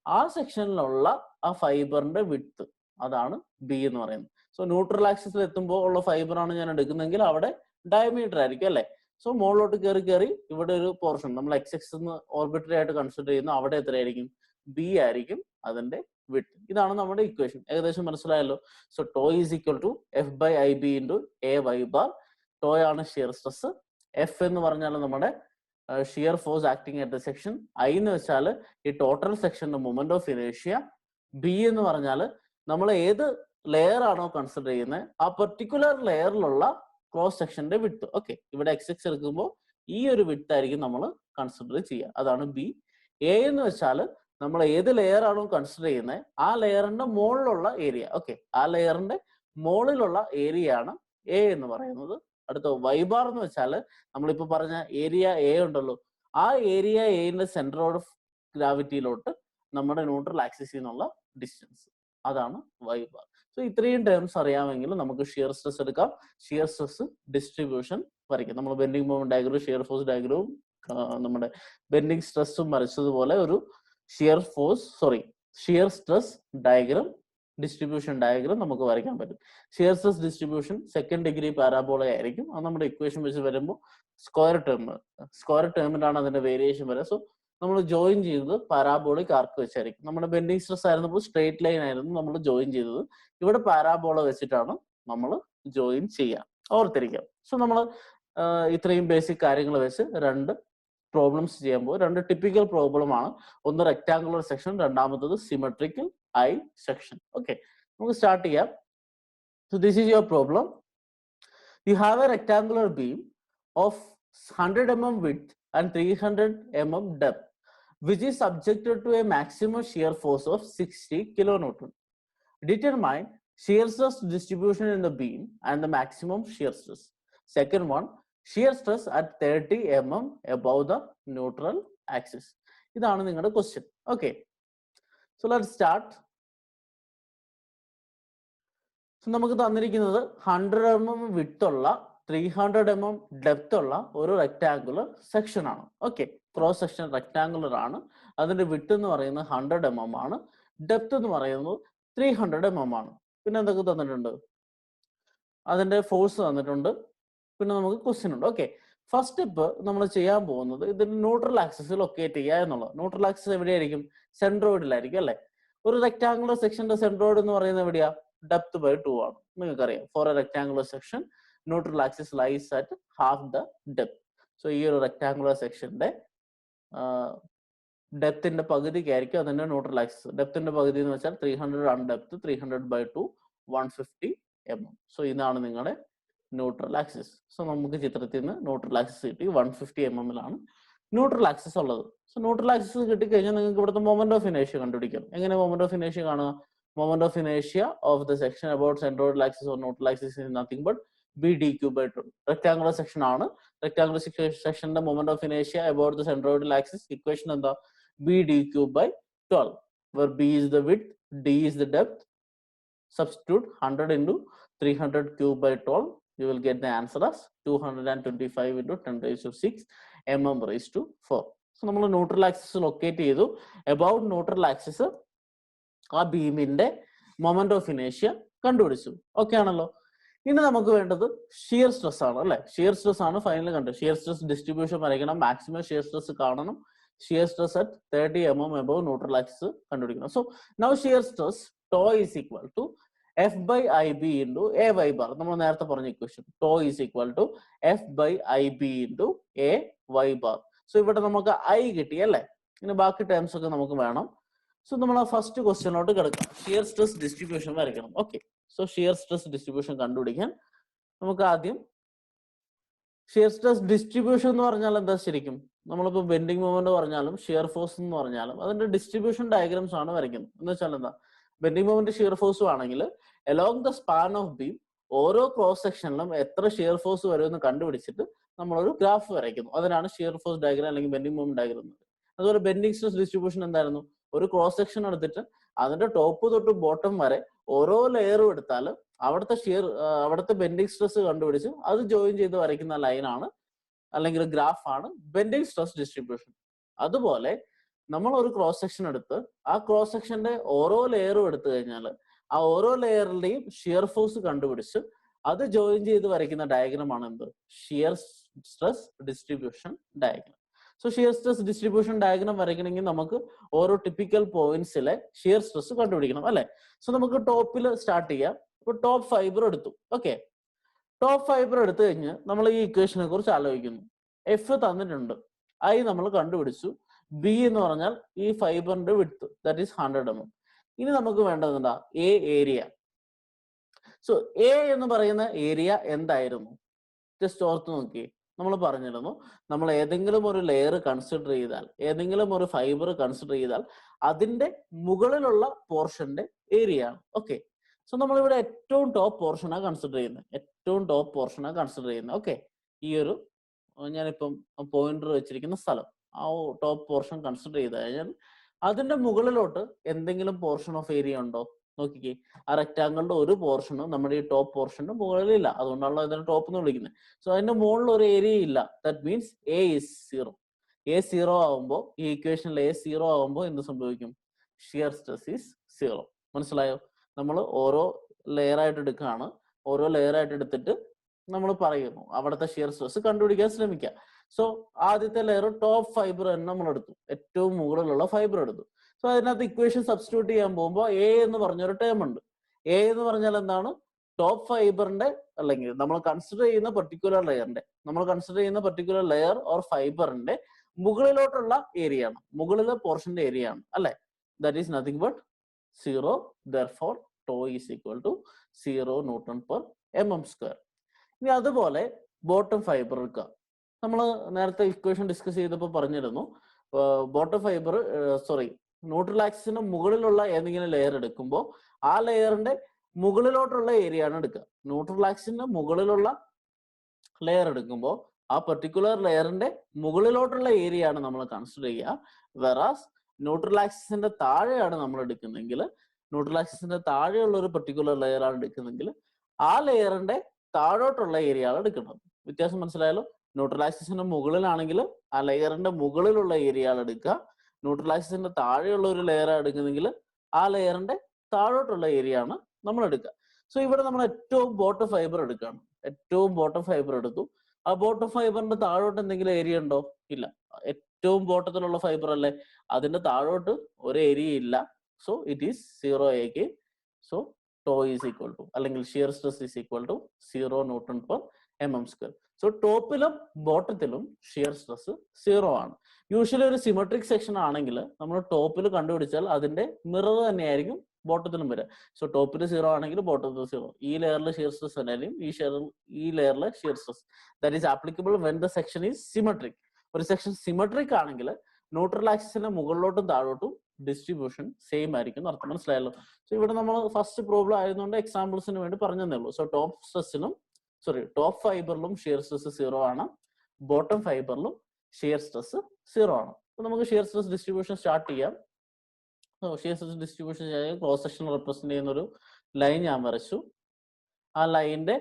ആ സെക്ഷനിലുള്ള ആ ഫൈബറിന്റെ വിഡ്ത്ത് അതാണ് ബി എന്ന് പറയുന്നത്. സോ ന്യൂട്രൽ ആക്സിസിൽ എത്തുമ്പോൾ ഉള്ള ഫൈബർ ആണ് ഞാൻ എടുക്കുന്നെങ്കിൽ അവിടെ ഡയമീറ്റർ ആയിരിക്കും അല്ലെ. സോ മുകളിലോട്ട് കയറി കയറി ഇവിടെ ഒരു പോർഷൻ നമ്മൾ XX എന്ന് ഓർബിറ്ററി ആയിട്ട് കൺസിഡർ ചെയ്യുന്നു, അവിടെ എത്രയായിരിക്കും, ബി ആയിരിക്കും അതിന്റെ വിഡ്ത്ത്. ഇതാണ് നമ്മുടെ ഇക്വേഷൻ. ഏകദേശം മനസ്സിലായല്ലോ? So tau is equal to F/IB into A Y bar. Tau ആണ് ഷിയർ സ്ട്രെസ്, എഫ് എന്ന് പറഞ്ഞാൽ നമ്മുടെ shear force acting at the section, I എന്ന് വെച്ചാൽ ഈ ടോട്ടൽ സെക്ഷന്റെ മൊമെന്റ് ഓഫ് ഇനേഷ്യ, ബി എന്ന് പറഞ്ഞാൽ നമ്മൾ ഏത് ലെയർ ആണോ കൺസിഡർ ചെയ്യുന്നത് ആ പെർട്ടിക്കുലർ ലെയറിലുള്ള ക്രോസ് സെക്ഷന്റെ വിഡ്ത്ത്. ഓക്കെ, ഇവിടെ XX എടുക്കുമ്പോൾ ഈ ഒരു വിഡ്ത്ത് ആയിരിക്കും നമ്മൾ കൺസിഡർ ചെയ്യുക, അതാണ് ബി. എ എന്ന് വെച്ചാൽ നമ്മൾ ഏത് ലെയർ ആണോ കൺസിഡർ ചെയ്യുന്നത് ആ ലെയറിന്റെ മുകളിലുള്ള ഏരിയ. ഓക്കെ, ആ ലെയറിന്റെ മുകളിലുള്ള ഏരിയ ആണ് എ എന്ന് പറയുന്നത്. അടുത്ത വൈ ബാർ എന്ന് വെച്ചാൽ നമ്മളിപ്പോ പറഞ്ഞ ഏരിയ എ ഉണ്ടല്ലോ, ആ ഏരിയ എന്റെ സെന്റർ ഓഫ് ഗ്രാവിറ്റിയിലോട്ട് നമ്മുടെ ന്യൂട്രൽ ആക്സിസിൽ നിന്നുള്ള ഡിസ്റ്റൻസ്, അതാണ് വൈ ബാർ. സോ ഇത്രയും ടേംസ് അറിയാമെങ്കിൽ നമുക്ക് ഷിയർ സ്ട്രെസ് എടുക്കാം, ഷിയർ സ്ട്രെസ് ഡിസ്ട്രിബ്യൂഷൻ വരയ്ക്കാം. നമ്മൾ bending moment diagram, shear force ഡയഗ്രവും നമ്മുടെ ബെൻഡിങ് സ്ട്രെസ്സും വരച്ചതുപോലെ ഒരു shear stress diagram, distribution diagram നമുക്ക് വരയ്ക്കാൻ പറ്റും. Shear stress distribution second degree parabola ആയിരിക്കും. അത് നമ്മുടെ ഇക്വേഷൻ വെച്ച് വരുമ്പോൾ സ്ക്വയർ ടേമിലാണ് അതിന്റെ വേരിയേഷൻ വരെ. സോ നമ്മൾ ജോയിൻ ചെയ്തത് പാരാബോളിക് ആർക്ക് വെച്ചായിരിക്കും. നമ്മുടെ ബെൻഡിങ് സ്ട്രെസ് ആയിരുന്നപ്പോൾ സ്ട്രേറ്റ് ലൈൻ ആയിരുന്നു നമ്മൾ ജോയിൻ ചെയ്തത്. ഇവിടെ പാരാബോള വെച്ചിട്ടാണ് നമ്മൾ ജോയിൻ ചെയ്യുക, ഓർത്തിരിക്കാം. സോ നമ്മൾ ഇത്രയും ബേസിക് കാര്യങ്ങൾ വെച്ച് രണ്ട് പ്രോബ്ലംസ് ചെയ്യുമ്പോൾ രണ്ട് ടിപ്പിക്കൽ പ്രോബ്ലം ആണ്. ഒന്ന് റെക്ടാങ്കുലർ സെക്ഷൻ, രണ്ടാമത്തത് സിമെട്രിക്കൽ ഐ സെക്ഷൻ. ഓക്കെ, നമുക്ക് സ്റ്റാർട്ട് ചെയ്യാം. So this is your problem. You have a rectangular beam of 100 mm width and 300 mm depth, which is subjected to a maximum shear force of 60 kilonewton. Determine shear stress distribution in the beam and the maximum shear stress. Second one, shear stress at 30 mm above the neutral axis. ഇതാണ് നിങ്ങളുടെ question. Okay, so let's start. നമുക്ക് തന്നിരിക്കുന്നത് 100 mm width ഉള്ള 300 mm depth ഉള്ള ഒരു rectangular section ആണ്. Okay, cross section rectangular ആണ്. അതിന്റെ വിഡ്ത്ത് എന്ന് പറയുന്നത് 100 mm ആണ്. ഡെപ്ത് എന്ന് പറയുന്നത് 300 mm ആണ്. പിന്നെ എന്തൊക്കെ തന്നിട്ടുണ്ട്? അതിന്റെ ഫോഴ്സ് തന്നിട്ടുണ്ട്. പിന്നെ നമുക്ക് ക്വസ്റ്റ്യൻ ഉണ്ട്. ഓക്കെ, ഫസ്റ്റ് സ്റ്റെപ്പ് നമ്മൾ ചെയ്യാൻ പോകുന്നത് ഇതിന്റെ ന്യൂട്രൽ ആക്സിസ് ലൊക്കേറ്റ് ചെയ്യുക എന്നുള്ളത്. ന്യൂട്രൽ ആക്സിസ് എവിടെയായിരിക്കും? സെൻട്രോയിഡിലായിരിക്കും അല്ലെ? ഒരു റെക്ടാങ്കുലർ സെക്ഷന്റെ സെൻട്രോയിഡ് എന്ന് പറയുന്നത് എവിടെയാ? ഡെപ്ത് ബൈ 2 ആണ്. നിങ്ങൾക്കറിയാം, for a rectangular section neutral axis lies at half the depth. So ഈ ഒരു റെക്ടാങ്കുലർ സെക്ഷന്റെ ഡെപ്തിന്റെ പകുതിക്കായിരിക്കും അതിന്റെ ന്യൂട്രൽ ആക്സിസ്. ഡെപ്തിന്റെ പകുതി എന്ന് വെച്ചാൽ 300 ആണ് ഡെപ്ത്. 300/2 150 mm. സോ ഇതാണ് നിങ്ങളുടെ ന്യൂട്രൽ ആക്സിസ്. സോ നമുക്ക് ചിത്രത്തിൽ നിന്ന് ന്യൂട്രൽ ആക്സിസ് കിട്ടി. 150 mm ന്യൂട്രൽ ആക്സിസ് ഉള്ളത്. സോ ന്യൂട്രൽ ആക്സിസ് കിട്ടിക്കഴിഞ്ഞാൽ നിങ്ങൾക്ക് ഇവിടുത്തെ മൊമെന്റ് ഓഫ് ഇനേഷ്യ കണ്ടുപിടിക്കാം. എങ്ങനെ മൊമെന്റ് ഓഫ് ഇനേഷ്യ കാണുക? Moment of inertia of the section about centroidal axis or neutral axis is nothing but b dq/2. Rectangular section ആണ്. Rectangular section the moment of inertia about the centroidal axis equation എന്താ? b dq/12, where b is the width, d is the depth. Substitute 100 into 300 cube by 12. You will get the answer as 225 into 10⁶ mm⁴. So നമ്മൾ neutral axis locate ചെയ്തു. About neutral axis ആ ബീമിന്റെ moment of ഇനേഷ്യ കണ്ടുപിടിച്ചു. Okay ആണല്ലോ. ഇനി നമുക്ക് വേണ്ടത് ഷിയർ സ്ട്രെസ് ആണ് അല്ലെ? ഷിയർ സ്ട്രെസ് ആണ് ഫൈനൽ കണ്ടത്. ഷിയർ സ്ട്രെസ് ഡിസ്ട്രിബ്യൂഷൻ വരയ്ക്കണം. മാക്സിമം ഷിയർ സ്ട്രെസ് കാണണം. Shear stress at 30 mm above neutral axis കണ്ടുപിടിക്കണം. So now shear stress tau is equal to F/IB into AY bar. നമ്മൾ നേരത്തെ പറഞ്ഞ equation tau is equal to F/IB into AY bar. So ഇവിടെ നമുക്ക് I കിട്ടി അല്ലെ? ഇനി ബാക്കി ടേംസ് ഒക്കെ നമുക്ക് വേണം. സോ നമ്മൾ ആ ഫസ്റ്റ് ക്വസ്റ്റ്യനിലോട്ട് കിടക്കാം. ഷിയർ സ്ട്രെസ് ഡിസ്ട്രിബ്യൂഷൻ വരയ്ക്കണം. Okay, so shear stress distribution കണ്ടുപിടിക്കാൻ നമുക്ക് ആദ്യം ഷിയർ സ്ട്രെസ് ഡിസ്ട്രിബ്യൂഷൻ എന്ന് പറഞ്ഞാൽ എന്താ? ശരിക്കും നമ്മളിപ്പോൾ ബെൻഡിങ് മൊമെന്റ് പറഞ്ഞാലും ഷിയർ ഫോഴ്സ് എന്ന് പറഞ്ഞാലും അതിന്റെ ഡിസ്ട്രിബ്യൂഷൻ ഡയഗ്രാംസ് ആണ് വരയ്ക്കുന്നത്. എന്ന് വെച്ചാൽ എന്താ? ബെൻഡിങ് മൊമെന്റ് ഷിയർ ഫോഴ്സും ആണെങ്കിൽ along the span of beam ഓരോ ക്രോസ് സെക്ഷനിലും എത്ര ഷിയർ ഫോഴ്സ് വരുമെന്ന് കണ്ടുപിടിച്ചിട്ട് നമ്മളൊരു ഗ്രാഫ് വരയ്ക്കുന്നു. അതിനാണ് ഷിയർ ഫോഴ്സ് ഡയഗ്രാം അല്ലെങ്കിൽ ബെൻഡിങ് മൊമെന്റ് ഡയഗ്രാം. അതുപോലെ ബെൻഡിങ് സ്ട്രെസ് ഡിസ്ട്രിബ്യൂഷൻ എന്തായിരുന്നു? ഒരു ക്രോസ് സെക്ഷൻ എടുത്തിട്ട് അതിന്റെ ടോപ്പ് തൊട്ട് ബോട്ടം വരെ ഓരോ ലെയറും എടുത്താൽ അവിടുത്തെ ബെൻഡിങ് സ്ട്രെസ് കണ്ടുപിടിച്ച് അത് ജോയിൻ ചെയ്ത് വരയ്ക്കുന്ന ലൈനാണ് അല്ലെങ്കിൽ ഗ്രാഫ് ആണ് ബെൻഡിങ് സ്ട്രെസ് ഡിസ്ട്രിബ്യൂഷൻ. അതുപോലെ നമ്മൾ ഒരു ക്രോസ് സെക്ഷൻ എടുത്ത് ആ ക്രോസ് സെക്ഷന്റെ ഓരോ ലെയറും എടുത്തു കഴിഞ്ഞാൽ ആ ഓരോ ലെയറിന്റെയും ഷിയർ ഫോഴ്സ് കണ്ടുപിടിച്ച് അത് ജോയിൻ ചെയ്ത് വരയ്ക്കുന്ന ഡയഗ്രാം ആണ് എന്ത്? Shear stress distribution diagram. So shear stress distribution diagram വരയ്ക്കണമെങ്കിൽ നമുക്ക് ഓരോ ടിപ്പിക്കൽ പോയിന്റ്സിലെ ഷിയർ സ്ട്രെസ് കണ്ടുപിടിക്കണം അല്ലെ? സോ നമുക്ക് ടോപ്പിൽ സ്റ്റാർട്ട് ചെയ്യാം. ഇപ്പൊ ടോപ്പ് ഫൈബർ എടുത്തു. ഓക്കെ, ടോപ്പ് ഫൈബർ എടുത്തു കഴിഞ്ഞ് നമ്മൾ ഈ ഇക്വേഷനെ കുറിച്ച് ആലോചിക്കുന്നു. എഫ് തന്നിട്ടുണ്ട്, ഐ നമ്മൾ കണ്ടുപിടിച്ചു, ബി എന്ന് പറഞ്ഞാൽ ഈ ഫൈബറിന്റെ വിഡ്ത്ത് ദാറ്റ് ഈസ് 100 mm. ഇനി നമുക്ക് വേണ്ടത് എന്താ? A area. സോ എ എന്ന് പറയുന്ന ഏരിയ എന്തായിരുന്നു? ജസ്റ്റ് ഓർത്ത് നോക്കിയേ. നമ്മൾ പറഞ്ഞിരുന്നു, നമ്മൾ ഏതെങ്കിലും ഒരു ലെയർ കൺസിഡർ ചെയ്താൽ, ഏതെങ്കിലും ഒരു ഫൈബർ കൺസിഡർ ചെയ്താൽ അതിന്റെ മുകളിലുള്ള പോർഷന്റെ ഏരിയ ആണ്. ഓക്കെ, സോ നമ്മളിവിടെ ഏറ്റവും ടോപ്പ് പോർഷനാണ് കൺസിഡർ ചെയ്യുന്നത്. ഓക്കെ, ഈ ഒരു ഞാനിപ്പം പോയിന്റർ വെച്ചിരിക്കുന്ന സ്ഥലം, ആ ടോപ്പ് പോർഷൻ കൺസിഡർ ചെയ്ത് കഴിഞ്ഞാൽ അതിന്റെ മുകളിലോട്ട് എന്തെങ്കിലും പോർഷൻ ഓഫ് ഏരിയ ഉണ്ടോ? നോക്കിക്കേ, ആ റെക്ടാങ്കിളിന്റെ ഒരു പോർഷനും നമ്മുടെ ഈ ടോപ്പ് പോർഷന്റെ മുകളിലില്ല. അതുകൊണ്ടാണല്ലോ ഇതിനെ ടോപ്പ് എന്ന് വിളിക്കുന്നത്. സോ അതിന്റെ മുകളിൽ ഒരു ഏരിയ ഇല്ല. That means A is 0. A 0 ആവുമ്പോൾ, ഈ ഇക്വേഷനിൽ എ 0 ആവുമ്പോൾ എന്ത് സംഭവിക്കും? Shear stress is 0. മനസ്സിലായോ? നമ്മൾ ഓരോ ലെയർ ആയിട്ട് എടുക്കുകയാണ്. ഓരോ ലെയർ ആയിട്ട് എടുത്തിട്ട് നമ്മൾ പറയുന്നു അവിടുത്തെ ഷിയർ സ്ട്രെസ് കണ്ടുപിടിക്കാൻ ശ്രമിക്കുക. സോ ആദ്യത്തെ ലെയർ ടോപ്പ് ഫൈബർ തന്നെ നമ്മൾ എടുത്തു, ഏറ്റവും മുകളിലുള്ള ഫൈബർ എടുത്തു. സോ അതിനകത്ത് ഇക്വേഷൻ സബ്സ്റ്റിറ്റ്യൂട്ട് ചെയ്യാൻ പോകുമ്പോൾ എ എന്ന് പറഞ്ഞൊരു ടേം ഉണ്ട്. എ എന്ന് പറഞ്ഞാൽ എന്താണ്? ടോപ്പ് ഫൈബറിന്റെ അല്ലെങ്കിൽ നമ്മൾ കൺസിഡർ ചെയ്യുന്ന പെർട്ടിക്കുലർ ലെയർ ഓർ ഫൈബറിന്റെ മുകളിലോട്ടുള്ള ഏരിയ ആണ്, മുകളിലെ പോർഷന്റെ ഏരിയ ആണ് അല്ലെ. That is nothing but 0. Therefore tau is equal to 0 Newton per mm². ഇനി അതുപോലെ ബോട്ടം ഫൈബർ എടുക്കുക. നമ്മൾ നേരത്തെ ഇക്വേഷൻ ഡിസ്കസ് ചെയ്തപ്പോൾ പറഞ്ഞിരുന്നു, ബോട്ടം ഫൈബർ ന്യൂട്രൽ ആക്സിസിന് മുകളിലുള്ള ഏതെങ്കിലും ലെയർ എടുക്കുമ്പോൾ ആ ലെയറിന്റെ മുകളിലോട്ടുള്ള ഏരിയ ആണ് എടുക്കുക. ന്യൂട്രൽ ആക്സിസിന് മുകളിലുള്ള ലെയർ എടുക്കുമ്പോൾ ആ പെർട്ടിക്കുലർ ലെയറിന്റെ മുകളിലോട്ടുള്ള ഏരിയ ആണ് നമ്മൾ കൺസിഡർ ചെയ്യുക. വെറാസ് ന്യൂട്രൽ ആക്സിസിന്റെ താഴെയാണ് നമ്മൾ എടുക്കുന്നെങ്കിൽ, ന്യൂട്രൽ ആക്സിസിന്റെ താഴെയുള്ള ഒരു പെർട്ടിക്കുലർ ലെയർ ആണ് എടുക്കുന്നെങ്കിൽ ആ ലെയറിന്റെ താഴോട്ടുള്ള ഏരിയ ആണ് എടുക്കുന്നത്. വ്യത്യാസം മനസ്സിലായാലോ? ന്യൂട്രൽ ആക്സിസിന്റെ മുകളിലാണെങ്കിൽ ആ ലെയറിന്റെ മുകളിലുള്ള ഏരിയ ആണ് എടുക്കുക. ന്യൂട്രൽ ആക്സിസിന്റെ താഴെയുള്ള ഒരു ലെയർ ആണ് എടുക്കുന്നെങ്കിൽ ആ ലെയറിന്റെ താഴോട്ടുള്ള ഏരിയ ആണ് നമ്മൾ എടുക്കുക. സോ ഇവിടെ നമ്മൾ ഏറ്റവും ബോട്ടം ഫൈബർ എടുക്കുകയാണ്. ഏറ്റവും ബോട്ടം ഫൈബർ എടുത്തു. ആ ബോട്ടം ഫൈബറിന്റെ താഴോട്ട് എന്തെങ്കിലും ഏരിയ ഉണ്ടോ? ഇല്ല. ഏറ്റവും ബോട്ടത്തിലുള്ള ഫൈബർ അല്ലേ, അതിന്റെ താഴോട്ട് ഒരു ഏരിയ ഇല്ല. So it is 0 again. So tau is equal to, അല്ലെങ്കിൽ shear stress is equal to 0 Newton per mm². So ടോപ്പിലും ബോട്ടത്തിലും ഷിയർ സ്ട്രെസ് 0 ആണ്. യൂഷ്വലി ഒരു സിമെട്രിക് സെക്ഷൻ ആണെങ്കിൽ നമ്മൾ ടോപ്പിൽ കണ്ടുപിടിച്ചാൽ അതിന്റെ മിറർ തന്നെയായിരിക്കും ബോട്ടത്തിലും വരിക. സോ ടോപ്പിൽ 0 ആണെങ്കിൽ ബോട്ടത്തിൽ 0. ഈ ലെയറിൽ ഷിയർ സ്ട്രെസ് തന്നെയായിരിക്കും ഈ ലെയറിലെ shear stress. That is applicable when the section is symmetric. ഒരു സെക്ഷൻ സിമെട്രിക് ആണെങ്കിൽ ന്യൂട്രൽ ആക്സിസിന്റെ മുകളിലോട്ടും താഴോട്ടും ഡിസ്ട്രിബ്യൂഷൻ സെയിം ആയിരിക്കും എന്ന് അർത്ഥം. മനസ്സിലായല്ലോ? സോ ഇവിടെ നമ്മൾ ഫസ്റ്റ് പ്രോബ്ലം ആയതുകൊണ്ട് എക്സാമ്പിൾസിന് വേണ്ടി പറഞ്ഞതേ ഉള്ളൂ. സോ ടോപ്പ് ഫൈബറിലും ഷിയർ സ്ട്രെസ് 0 ആണ്, ബോട്ടം ഫൈബറിലും ഷിയർ സ്ട്രെസ് 0 ആണ്. അപ്പൊ നമുക്ക് ഷിയർ സ്ട്രെസ് ഡിസ്ട്രിബ്യൂഷൻ സ്റ്റാർട്ട് ചെയ്യാം. ഷിയർ സ്ട്രെസ് ഡിസ്ട്രിബ്യൂഷൻ ചെയ്യാൻ ക്രോസ് സെക്ഷൻ റെപ്രസെന്റ് ചെയ്യുന്ന ഒരു ലൈൻ ഞാൻ വരച്ചു. ആ ലൈനിന്റെ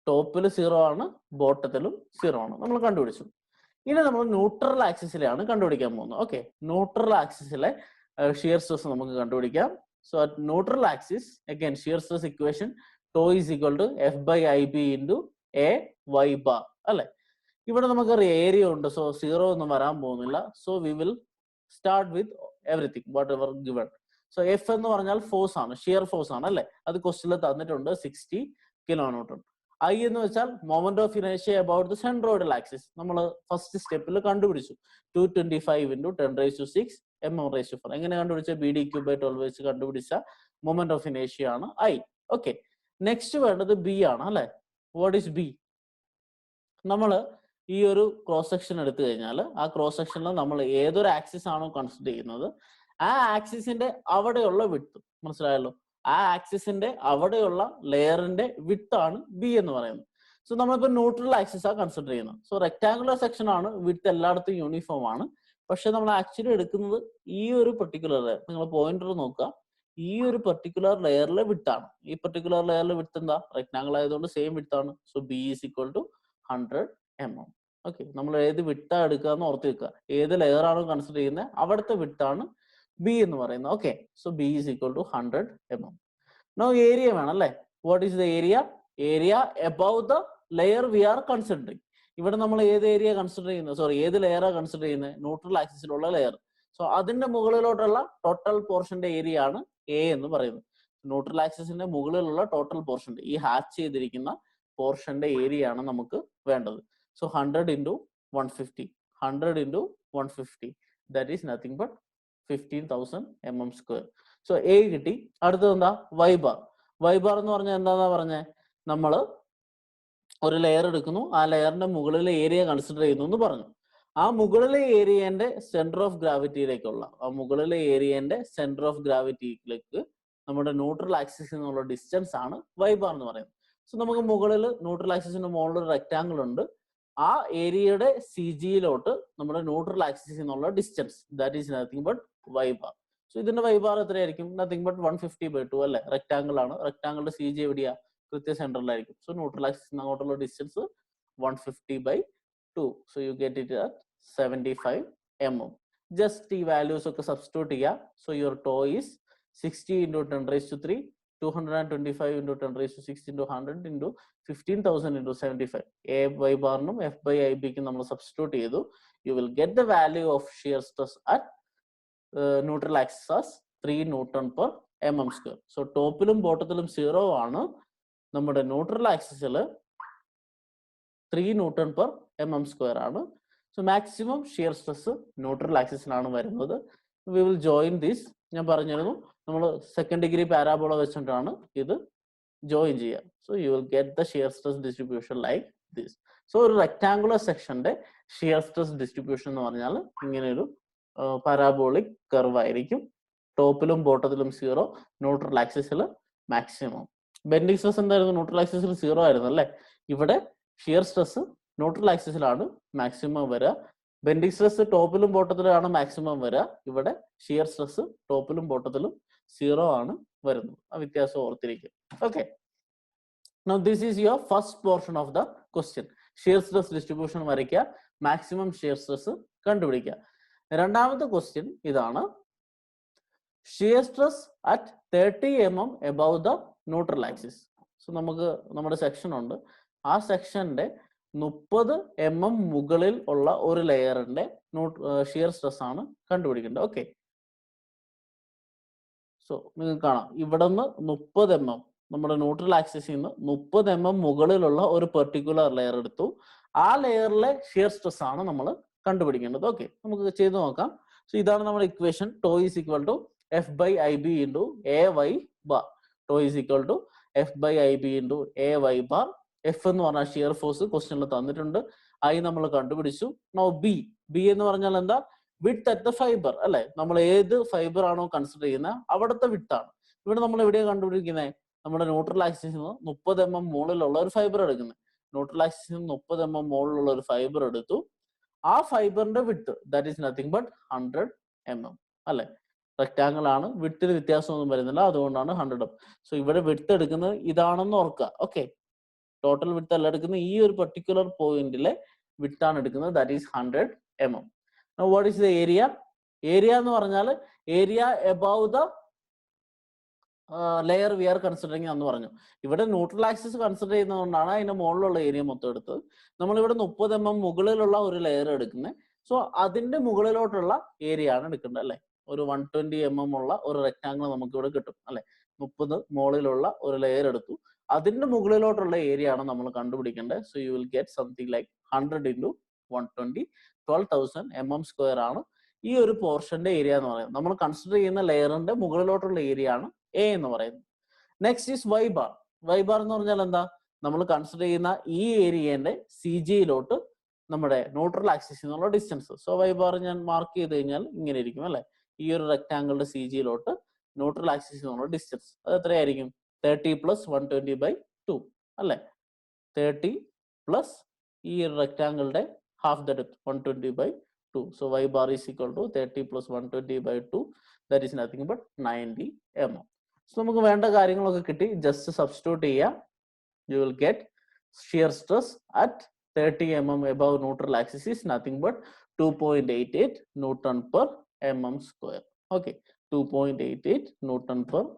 ടോപ്പിൽ 0 ആണ്, ബോട്ടത്തിലും 0 ആണ് നമ്മൾ കണ്ടുപിടിച്ചു. ഇനി നമ്മൾ ന്യൂട്രൽ ആക്സിസിലാണ് കണ്ടുപിടിക്കാൻ പോകുന്നത്. ഓക്കെ, ന്യൂട്രൽ ആക്സിസിലെ ഷിയർ സ്ട്രെസ് നമുക്ക് കണ്ടുപിടിക്കാം. So at neutral axis again shear stress equation tau is equal to F/IB into A y bar അല്ലെ. ഇവിടെ നമുക്കറിയാം ഏരിയ ഉണ്ട്. സോ 0 ഒന്നും വരാൻ പോകുന്നില്ല. So we will start with everything what ever given. So F എന്ന് പറഞ്ഞാൽ ഫോഴ്സ് ആണ്, ഷിയർ ഫോഴ്സ് ആണ് അല്ലെ. അത് ക്വസ്റ്റ്യനിൽ തന്നിട്ടുണ്ട് 60 kN. ഐ എന്ന് വെച്ചാൽ മൊമെന്റ് ഓഫ് ഇനേഷ്യ അബൌട്ട് ദ സെൻട്രോയിഡൽ ആക്സിസ്. നമ്മൾ ഫസ്റ്റ് സ്റ്റെപ്പിൽ കണ്ടുപിടിച്ചു 225 into 10⁶ mm⁴. എങ്ങനെ കണ്ടുപിടിച്ച? BD³/12 വെച്ച് കണ്ടുപിടിച്ച മൊമെന്റ് ഓഫ് ഇനേഷ്യ ആണ് ഐ. ഓക്കെ, നെക്സ്റ്റ് വേണ്ടത് ബി ആണ് അല്ലെ. What is B? നമ്മൾ ഈ ഒരു ക്രോസ് സെക്ഷൻ എടുത്തു കഴിഞ്ഞാൽ ആ ക്രോസ് സെക്ഷനിൽ നമ്മൾ ഏതൊരു ആക്സിസ് ആണോ കൺസിഡർ ചെയ്യുന്നത് ആ ആക്സിസിന്റെ അവിടെയുള്ള വിഡ്ത്ത്, മനസ്സിലായല്ലോ? ആ ആക്സിസിന്റെ അവിടെയുള്ള ലെയറിന്റെ വിഡ്ത്ത് ആണ് ബി എന്ന് പറയുന്നത്. സോ നമ്മളിപ്പോ ന്യൂട്രൽ ആക്സിസ് ആ കൺസിഡർ ചെയ്യുന്നത്. സോ റെക്ടാങ്കുലർ സെക്ഷൻ ആണ്, വിഡ്ത്ത് എല്ലായിടത്തും യൂണിഫോം ആണ്. പക്ഷെ നമ്മൾ ആക്ച്വലി എടുക്കുന്നത് ഈ ഒരു പെർട്ടിക്കുലർ ലെയർ, നിങ്ങൾ പോയിന്റർ നോക്കുക, ഈ ഒരു പെർട്ടിക്കുലർ ലെയറിലെ വിഡ്ത്ത് ആണ്. ഈ പെർട്ടിക്കുലർ ലെയറിലെ വിഡ്ത്ത് എന്താ? റെക്ടാങ്കിൾ ആയതുകൊണ്ട് സെയിം വിഡ്ത്ത് ആണ്. So B is equal to 100 mm. Okay, നമ്മൾ ഏത് വിഡ്ത്താ എടുക്കുക എന്ന് ഓർത്ത് വെക്കുക. ഏത് ലെയർ ആണോ കൺസിഡർ ചെയ്യുന്നത് അവിടുത്തെ വിഡ്ത്ത് ആണ് ബി എന്ന് പറയുന്നത്. Okay, so B is equal to 100 mm. No area വേണം അല്ലെ. What is the area? Area above the layer we are considering. ഇവിടെ നമ്മൾ ഏത് ഏരിയ കൺസിഡർ ചെയ്യുന്നത്, ഏത് ലെയറാ കൺസിഡർ ചെയ്യുന്നത്? ന്യൂട്രൽ ആക്സിസിലുള്ള ലെയർ. സോ അതിന്റെ മുകളിലോട്ടുള്ള ടോട്ടൽ പോർഷന്റെ ഏരിയ ആണ് എ എന്ന് പറയുന്നത്. ന്യൂട്രൽ ആക്സിസിന്റെ മുകളിലുള്ള ടോട്ടൽ പോർഷന്റെ ഈ ഹാച്ച് ചെയ്തിരിക്കുന്ന പോർഷന്റെ ഏരിയ ആണ് നമുക്ക് വേണ്ടത്. So 100 into 150, 100 into 150, that is nothing but 15,000 mm². So A കിട്ടി. അടുത്തത് എന്താ? Y bar. വൈ ബാർ എന്ന് പറഞ്ഞാൽ എന്താന്നാ പറഞ്ഞേ? നമ്മൾ ഒരു ലെയർ എടുക്കുന്നു, ആ ലെയറിന്റെ മുകളിലെ ഏരിയ കൺസിഡർ ചെയ്യുന്നു എന്ന് പറഞ്ഞു. ആ മുകളിലെ ഏരിയന്റെ സെന്റർ ഓഫ് ഗ്രാവിറ്റിയിലേക്കുള്ള നമ്മുടെ ന്യൂട്രൽ ആക്സിസിൽ നിന്നുള്ള ഡിസ്റ്റൻസ് ആണ് വൈ ബാർ എന്ന് പറയുന്നത്. സോ നമുക്ക് മുകളിൽ ന്യൂട്രൽ ആക്സിസിന്റെ മുകളിൽ ഒരു റെക്ടാങ്കിൾ ഉണ്ട്. ആ ഏരിയയുടെ CG-യിലോട്ട് നമ്മുടെ ന്യൂട്രൽ ആക്സിസിൽ നിന്നുള്ള distance, that is nothing but why bar. So ഇതിന്റെ വൈ ബാർ എത്രയായിരിക്കും? നത്തിങ് ബട്ട് 150/2 അല്ലെ. റെക്ടാങ്കിൾ ആണ്, റെക്ടാങ്കിളിന്റെ CG എവിടെയാ? കൃത്യ സെന്ററിലായിരിക്കും. സോ ന്യൂട്രൽ ആക്സിസിന് അങ്ങോട്ടുള്ള distance 150/2. So you get it at 75 mm. Just ഈ വാല്യൂസ് ഒക്കെ സബ്സ്റ്റിറ്റ്യൂട്ട് ചെയ്യുക. So your tau is 60 into 10⁵, 225 into 10⁶ into 100 into 15,000 into 75. A by ബാറിനും F/IB നമ്മൾ സബ്സ്റ്റിറ്റ്യൂട്ട് ചെയ്തു. You will get the value of shear stress at neutral axis as 3 Newton per mm². So ടോപ്പിലും ബോട്ടത്തിലും 0 ആണ്. നമ്മുടെ neutral ആക്സിസിൽ 3 Newton per mm² ആണ്. So maximum shear stress neutral ആക്സിസിലാണ് വരുന്നത്. We will join this. ഞാൻ പറഞ്ഞിരുന്നു നമ്മൾ സെക്കൻഡ് ഡിഗ്രി പാരാബോള വെച്ചിട്ടാണ് ഇത് ജോയിൻ ചെയ്യുക. So you will get the shear stress distribution like this. So ഒരു റെക്ടാങ്കുലർ സെക്ഷന്റെ ഷിയർ സ്ട്രെസ് ഡിസ്ട്രിബ്യൂഷൻ എന്ന് പറഞ്ഞാൽ ഇങ്ങനെ ഒരു പാരാബോളിക് കർവ് ആയിരിക്കും. ടോപ്പിലും ബോട്ടത്തിലും 0, ന്യൂട്രൽ ആക്സിസിൽ മാക്സിമം. ബെൻഡിങ് സ്ട്രെസ് എന്തായിരുന്നു? ന്യൂട്രൽ ആക്സിസിൽ 0 ആയിരുന്നു അല്ലേ? ഇവിടെ ഷിയർ സ്ട്രെസ് ന്യൂട്രൽ ആക്സിസിലാണ് മാക്സിമം വരിക. ബെൻഡിങ് സ്ട്രെസ് ടോപ്പിലും ബോട്ടത്തിലാണ് മാക്സിമം വരിക. ഇവിടെ ഷിയർ സ്ട്രെസ് ടോപ്പിലും ബോട്ടത്തിലും 0 ആണ് വരുന്നത്. ആ വ്യത്യാസം ഓർത്തിരിക്കും. Okay, now this is your first portion of the question. Shear stress distribution വരയ്ക്കുക, മാക്സിമം ഷിയർ സ്ട്രെസ് കണ്ടുപിടിക്കുക. രണ്ടാമത്തെ ക്വസ്റ്റ്യൻ ഇതാണ്. Shear stress at 30 mm above the neutral axis. So നമുക്ക് നമ്മുടെ സെക്ഷൻ ഉണ്ട്. ആ സെക്ഷന്റെ 30 mm മുകളിൽ ഉള്ള ഒരു ലെയറിന്റെ ഷിയർ സ്ട്രെസ് ആണ് കണ്ടുപിടിക്കേണ്ടത്. ഓക്കെ, സോ നിങ്ങൾക്ക് കാണാം ഇവിടെ നിന്ന് 30 mm നമ്മുടെ ന്യൂട്രൽ ആക്സിസിൽ നിന്ന് 30 mm മുകളിലുള്ള ഒരു പെർട്ടിക്കുലർ ലെയർ എടുത്തു. ആ ലെയറിലെ ഷിയർ സ്ട്രെസ് ആണ് നമ്മൾ കണ്ടുപിടിക്കേണ്ടത്. ഓക്കെ, നമുക്ക് ചെയ്ത് നോക്കാം. സോ ഇതാണ് നമ്മുടെ equation. Tau is equal to F by I B into A Y bar. Tau is equal to F by I B into A Y bar. F എന്ന് പറഞ്ഞാൽ ഷിയർ ഫോഴ്സ് ക്വസ്റ്റ്യനിൽ തന്നിട്ടുണ്ട്. ഐ നമ്മൾ കണ്ടുപിടിച്ചു. Now B. ബി എന്ന് പറഞ്ഞാൽ എന്താ? Width at the fibre അല്ലെ? നമ്മൾ ഏത് ഫൈബർ ആണോ കൺസിഡർ ചെയ്യുന്നത് അവിടുത്തെ വിഡ്ത്താണ്. ഇവിടെ നമ്മൾ എവിടെയാണ് കണ്ടുപിടിക്കുന്നത്? നമ്മുടെ ന്യൂട്രൽ ആക്സിസിൽ നിന്ന് 30 mm മുകളിലുള്ള ഒരു ഫൈബർ എടുക്കുന്നത്. ന്യൂട്രൽ ആക്സിസിൽ നിന്ന് 30 mm മുകളിലുള്ള ഒരു ഫൈബർ എടുത്തു. ആ ഫൈബറിന്റെ width that is nothing but 100 mm അല്ലെ? റെക്ടാങ്കിൾ ആണ്, വിഡ്ത്തിന് വ്യത്യാസമൊന്നും വരുന്നില്ല, അതുകൊണ്ടാണ് 100 mm. സോ ഇവിടെ വിഡ്ത്ത് എടുക്കുന്നത് ഇതാണെന്ന് ഓർക്കുക. ഓക്കെ, ടോട്ടൽ വിഡ്ത്ത് അല്ല എടുക്കുന്നത്, ഈ ഒരു പെർട്ടിക്കുലർ പോയിന്റിലെ വിഡ്ത്ത് ആണ് എടുക്കുന്നത്. That is 100 mm. Now what is the area? Area എന്ന് പറഞ്ഞാൽ area above the layer we are considering എന്ന് പറഞ്ഞു. ഇവിടെ ന്യൂട്രൽ ആക്സിസ് കൺസിഡർ ചെയ്യുന്നതുകൊണ്ടാണ് അതിന്റെ മുകളിലുള്ള ഏരിയ മൊത്തം എടുത്തത്. നമ്മളിവിടെ 30 mm മുകളിലുള്ള ഒരു ലെയർ എടുക്കുന്നത്. സോ അതിന്റെ മുകളിലോട്ടുള്ള ഏരിയ ആണ് എടുക്കേണ്ടത് അല്ലെ? ഒരു 120 mm ഉള്ള ഒരു റെക്ടാങ്കിൾ നമുക്ക് ഇവിടെ കിട്ടും അല്ലെ? 30 മുകളിലുള്ള ഒരു ലെയർ എടുത്തു, അതിന്റെ മുകളിലോട്ടുള്ള ഏരിയ ആണ് നമ്മൾ കണ്ടുപിടിക്കേണ്ടത്. So you will get something like 100 into 120, 12,000 mm² ആണ് ഈ ഒരു പോർഷന്റെ ഏരിയ എന്ന് പറയുന്നത്. നമ്മൾ കൺസിഡർ ചെയ്യുന്ന ലെയറിന്റെ മുകളിലോട്ടുള്ള ഏരിയ ആണ് എ എന്ന് പറയുന്നത്. Next is Y bar. Y bar എന്ന് പറഞ്ഞാൽ എന്താ? നമ്മൾ കൺസിഡർ ചെയ്യുന്ന ഈ ഏരിയന്റെ സി ജിയിലോട്ട് നമ്മുടെ ന്യൂട്രൽ ആക്സിസിൽ നിന്നുള്ള ഡിസ്റ്റൻസ്. സോ വൈ ബാർ ഞാൻ മാർക്ക് ചെയ്ത് കഴിഞ്ഞാൽ ഇങ്ങനെ ഇരിക്കും അല്ലെ? ഈ ഒരു റെക്ടാങ്കിളിന്റെ സി ജിയിലോട്ട് ന്യൂട്രൽ ആക്സിസിൽ നിന്നുള്ള ഡിസ്റ്റൻസ് അത് എത്രയായിരിക്കും? 30 + 120/2 അല്ലെ? 30 പ്ലസ് ഈ റെക്ടാങ്കിളിന്റെ half the depth 120/2. So y bar is equal to 30 + 120/2. That is nothing but 90 mm. So നമുക്ക് വേണ്ട കാര്യങ്ങളൊക്കെ കിട്ടി. ജസ്റ്റ് സബ്സ്റ്റിറ്റ്യൂട്ട് ചെയ്യുക. You will get shear stress at 30 mm above neutral axis is nothing but 2.88 Newton/mm². Okay, 2.88 Newton/mm².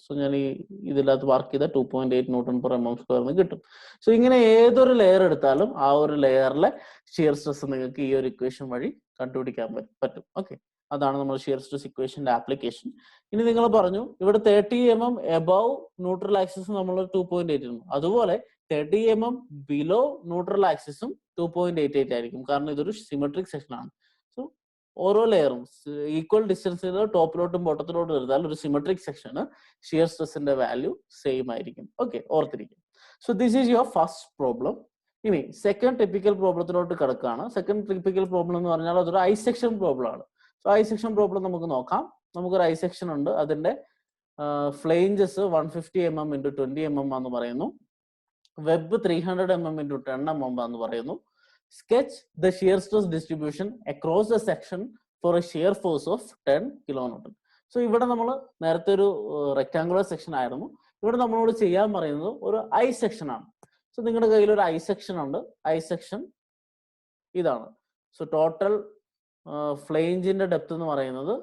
So ഞാൻ ഈ ഇതിനകത്ത് work ചെയ്ത 2.8 Newton/mm² എന്ന് കിട്ടും. സോ ഇങ്ങനെ ഏതൊരു ലെയർ എടുത്താലും ആ ഒരു ലെയറിലെ ഷിയർ സ്ട്രെസ് നിങ്ങൾക്ക് ഈ ഒരു ഇക്വേഷൻ വഴി കണ്ടുപിടിക്കാൻ പറ്റും. ഓക്കെ, അതാണ് നമ്മൾ ഷിയർ സ്ട്രെസ് ഇക്വേഷന്റെ ആപ്ലിക്കേഷൻ. ഇനി നിങ്ങൾ പറഞ്ഞു ഇവിടെ 30 mm എബവ് ന്യൂട്രൽ ആക്സിസ് നമ്മൾ 2.8 ഇടുന്നു. അതുപോലെ 30 mm ബിലോ ന്യൂട്രൽ ആക്സിസും 2.88 ആയിരിക്കും. കാരണം ഇതൊരു സിമെട്രിക് സെക്ഷൻ ആണ്. സോ ഓരോ ലെയറും ഈക്വൽ ഡിസ്റ്റൻസിൽ ടോപ്പിലോട്ടും ബോട്ടത്തിലോട്ടും എടുത്താൽ ഒരു സിമെട്രിക് സെക്ഷന് ഷിയർ സ്ട്രെസിന്റെ വാല്യൂ സെയിം ആയിരിക്കും. ഓക്കെ, ഓർത്തിരിക്കും. So this is your first problem. ഇനി സെക്കൻഡ് ടിപ്പിക്കൽ പ്രോബ്ലത്തിലോട്ട് കിടക്കുകയാണ്. സെക്കൻഡ് ടിപ്പിക്കൽ പ്രോബ്ലം എന്ന് പറഞ്ഞാൽ അതൊരു ഐ സെക്ഷൻ പ്രോബ്ലം ആണ്. സോ ഐ സെക്ഷൻ പ്രോബ്ലം നമുക്ക് നോക്കാം. നമുക്കൊരു ഐ സെക്ഷൻ ഉണ്ട്. അതിന്റെ ഫ്ലേഞ്ചസ് 150 mm × 20 mm എന്ന് പറയുന്നു. വെബ് 300 mm × 10 mm എന്ന് പറയുന്നു. Sketch the shear stress distribution across the section for a shear force of 10 kN. So ഇവിടെ നമ്മൾ നേരത്തെ ഒരു റെക്ടാങ്കുലർ സെക്ഷൻ ആയിരുന്നു. ഇവിടെ നമ്മളോട് ചെയ്യാൻ പറയുന്നത് ഒരു ഐ സെക്ഷൻ ആണ്. സോ നിങ്ങളുടെ കയ്യിൽ ഒരു ഐ സെക്ഷൻ ഉണ്ട്. ഐ സെക്ഷൻ ഇതാണ്. സോ ടോട്ടൽ ഫ്ലേഞ്ചിന്റെ ഡെപ്ത് എന്ന് പറയുന്നത്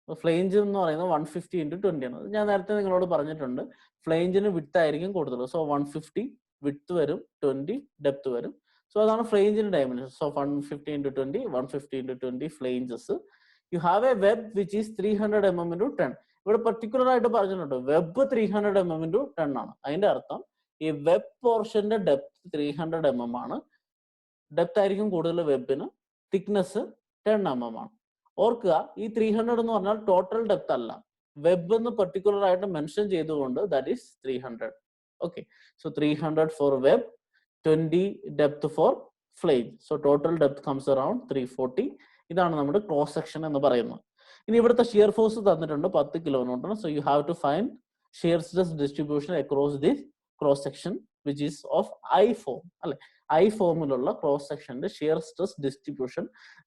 150 × 20 ആണ്. ഞാൻ നേരത്തെ നിങ്ങളോട് പറഞ്ഞിട്ടുണ്ട് ഫ്ലേഞ്ചിന് വിഡ്ത്ത് ആയിരിക്കും കൂടുതൽ. സോ 150 വിഡ്ത്ത് വരും, 20 ഡെപ്ത് വരും. സോ അതാണ് ഫ്ലേഞ്ചിന്റെ dimension. So 150 × 20, 150 × 20 flanges. You have a web which is 300 mm × 10. ഇവിടെ പെർട്ടിക്കുലർ ആയിട്ട് പറഞ്ഞിട്ടുണ്ട് വെബ് 300 mm × 10 ആണ്. അതിന്റെ അർത്ഥം ഈ വെബ് പോർഷന്റെ ഡെപ്ത് 300 mm ആണ്. ഡെപ്ത് ആയിരിക്കും കൂടുതൽ വെബിന്, തിക്നെസ് 10 mm ആണ്. ഓർക്കുക, ഈ 300 എന്ന് പറഞ്ഞാൽ ടോട്ടൽ ഡെപ്ത് അല്ല, വെബ് എന്ന് പെർട്ടിക്കുലർ ആയിട്ട് മെൻഷൻ ചെയ്തുകൊണ്ട് that is 300. Okay, so 300 for web, 20 depth for flange. So total depth comes around 340. ഇതാണ് നമ്മുടെ ക്രോസ് സെക്ഷൻ എന്ന് പറയുന്നത്. ഇനി ഇവിടുത്തെ ഷിയർ ഫോഴ്സ് തന്നിട്ടുണ്ട് 10 kN. So you have to find shear stress distribution across this cross section which is of I form അല്ലെ. I ഫോമിലുള്ള cross സെക്ഷന്റെ ഷിയർ സ്ട്രെസ് ഡിസ്ട്രിബ്യൂഷൻ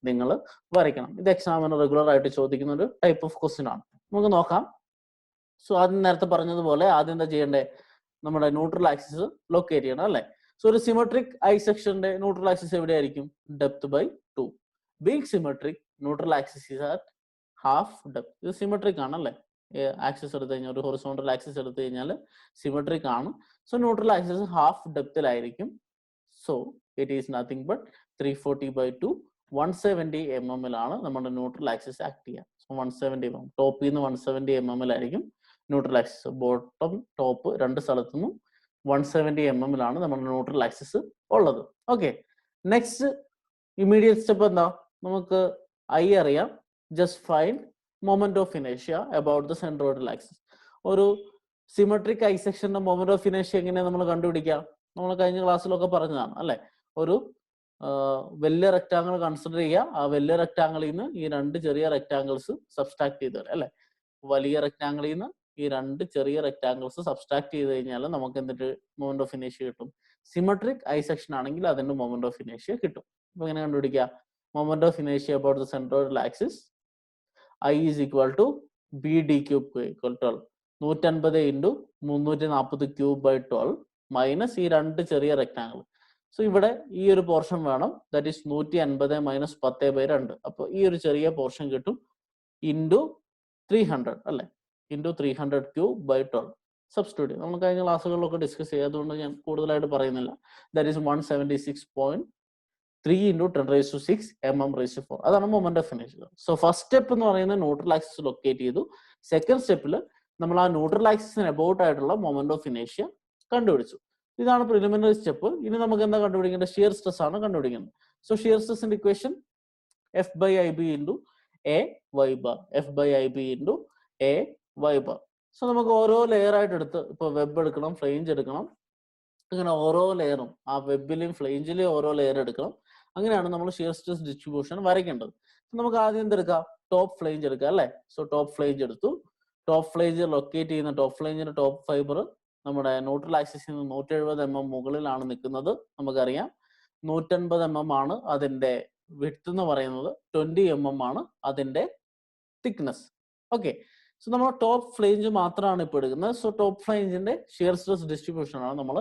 നിങ്ങൾ വരയ്ക്കണം. ഇത് എക്സാമിന് റെഗുലർ ആയിട്ട് ചോദിക്കുന്ന ഒരു ടൈപ്പ് ഓഫ് ക്വസ്റ്റ്യൻ ആണ്. നമുക്ക് നോക്കാം. സോ ആദ്യം നേരത്തെ പറഞ്ഞതുപോലെ ആദ്യം എന്താ ചെയ്യേണ്ടത്, നമ്മുടെ ന്യൂട്രൽ ആക്സിസ് ലൊക്കേറ്റ് ചെയ്യണം അല്ലെ. സോ ഒരു സിമെട്രിക് ഐ സെക്ഷന്റെ ന്യൂട്രൽ ആക്സിസ് എവിടെയായിരിക്കും? Depth by 2. Being symmetric, neutral axis is at half depth. ഇത് സിമെട്രിക് ആണ് അല്ലെ. ആക്സിസ് എടുത്തു കഴിഞ്ഞാൽ, ഒരു ഹൊറിസോണ്ടൽ ആക്സിസ് എടുത്തു കഴിഞ്ഞാൽ സിമെട്രിക് ആണ്. സോ ന്യൂട്രൽ ആക്സിസ് ഹാഫ് ഡെപ്തിലായിരിക്കും. So it is nothing but 340/2, 170 mm നമ്മുടെ ന്യൂട്രൽ ആക്സിസ് ആക്ട് ചെയ്യുക. സോ 170 mm, ടോപ്പിൽ നിന്ന് 170 mm neutral axis. Bottom top രണ്ട് സ്ഥലത്തു നിന്നും 170 mm നമ്മുടെ ന്യൂട്രൽ ആക്സിസ് ഉള്ളത്. ഓക്കെ, നെക്സ്റ്റ് ഇമ്മീഡിയറ്റ് സ്റ്റെപ്പ് എന്താ? നമുക്ക് ഐ അറിയാം. ജസ്റ്റ് ഫൈൻഡ് മൊമെന്റ് ഓഫ് ഇനേഷ്യ അബൌട്ട് ദ സെൻട്രോയിഡൽ ആക്സിസ്. ഒരു സിമെട്രിക് ഐ സെക്ഷന്റെ മൊമെന്റ് ഓഫ് ഇനേഷ്യ എങ്ങനെയാണ് നമ്മൾ കണ്ടുപിടിക്കുക? നമ്മൾ കഴിഞ്ഞ ക്ലാസ്സിലൊക്കെ പറഞ്ഞതാണ് അല്ലെ. ഒരു വലിയ റെക്ടാങ്കിൾ കൺസിഡർ ചെയ്യുക. ആ വലിയ റെക്ടാങ്കിളിൽ നിന്ന് ഈ രണ്ട് ചെറിയ റെക്ടാങ്കിൾസ് സബ്സ്ട്രാക്ട് ചെയ്ത് തരാം അല്ലെ. വലിയ റെക്ടാങ്കിളിൽ നിന്ന് ഈ രണ്ട് ചെറിയ റെക്ടാങ്കിൾസ് സബ്സ്ട്രാക്ട് ചെയ്ത് കഴിഞ്ഞാൽ നമുക്ക് എന്തിട്ട് മൊമെന്റ് ഓഫ് ഇനേഷ്യ കിട്ടും? സിമെട്രിക് ഐ സെക്ഷൻ ആണെങ്കിൽ അതിന്റെ മൊമെന്റ് ഓഫ് ഇനേഷ്യ കിട്ടും. അപ്പൊ എങ്ങനെ കണ്ടുപിടിക്കുക? മൊമെന്റ് ഓഫ് ഇനേഷ്യ about the centroidal axis, I is equal to BD cube equal to 150 into 340 cube by 12 minus ഈ രണ്ട് ചെറിയ റെക്ടാങ്കിൾ. സോ ഇവിടെ ഈ ഒരു പോർഷൻ വേണം, ദാറ്റ് ഈസ് 150 മൈനസ് 10/2. അപ്പോൾ ഈ ഒരു ചെറിയ പോർഷൻ കിട്ടും ഇൻറ്റു 300 അല്ലെ, ഇൻറ്റു 300 ക്യൂബ് ബൈ 12. സബ്സ്റ്റിറ്റ്യൂട്ട് നമ്മൾ കഴിഞ്ഞ ക്ലാസ്സുകളിലൊക്കെ ഡിസ്കസ് ചെയ്യാത്തതുകൊണ്ട് ഞാൻ കൂടുതലായിട്ട് പറയുന്നില്ല. That is 176.3 into 10⁶ mm⁴. അതാണ് മൊമെന്റ് ഓഫ് ഇനേഷ്യ. സോ ഫസ്റ്റ് സ്റ്റെപ്പ് എന്ന് പറയുന്നത് ന്യൂട്രൽ ആക്സിസ് ലൊക്കേറ്റ് ചെയ്തു. സെക്കൻഡ് സ്റ്റെപ്പിൽ നമ്മൾ ആ ന്യൂട്രൽ ആക്സിസിന് അബൌട്ട് ആയിട്ടുള്ള മൊമെന്റ് ഓഫ് ഇനേഷ്യ കണ്ടുപിടിച്ചു. ഇതാണ് പ്രിലിമിനറി സ്റ്റെപ്പ്. ഇനി നമുക്ക് എന്താ കണ്ടുപിടിക്കേണ്ടത്? ഷിയർ സ്ട്രെസ് ആണ് കണ്ടുപിടിക്കുന്നത്. സോ ഷിയർ സ്ട്രെസിന്റെ equation F/IB into AY bar, F/IB into AY bar. So നമുക്ക് ഓരോ ലെയർ ആയിട്ട് എടുത്ത്, ഇപ്പൊ വെബ് എടുക്കണം, ഫ്ലേഞ്ച് എടുക്കണം, അങ്ങനെ ഓരോ ലെയറും ആ വെബിലെയും ഫ്ലേഞ്ചിലെയും ഓരോ ലെയർ എടുക്കണം. അങ്ങനെയാണ് നമ്മൾ ഷിയർ സ്ട്രെസ് ഡിസ്ട്രിബ്യൂഷൻ വരയ്ക്കേണ്ടത്. നമുക്ക് ആദ്യം എന്തെടുക്കാം? ടോപ്പ് ഫ്ലേഞ്ച് എടുക്കാം അല്ലെ. സോ ടോപ്പ് ഫ്ലേഞ്ച് എടുത്തു. ടോപ്പ് ഫ്ലേഞ്ച് ലൊക്കേറ്റ് ചെയ്യുന്ന ടോപ്പ് ഫ്ലേഞ്ചിന്റെ ടോപ്പ് ഫൈബർ നമ്മുടെ ന്യൂട്രൽ ആക്സിസിൽ നിന്ന് 170 mm മുകളിലാണ് നിൽക്കുന്നത്. നമുക്കറിയാം 150 mm ആണ് അതിന്റെ വിഡ്ത്ത് എന്ന് പറയുന്നത്, 20 mm ആണ് അതിന്റെ തിക്നെസ്. ഓക്കെ, സോ നമ്മൾ ടോപ്പ് ഫ്ലേഞ്ച് മാത്രമാണ് ഇപ്പൊ എടുക്കുന്നത്. സോ ടോപ്പ് ഫ്ലേഞ്ചിന്റെ ഷിയർ സ്ട്രെസ് ഡിസ്ട്രിബ്യൂഷൻ ആണ് നമ്മൾ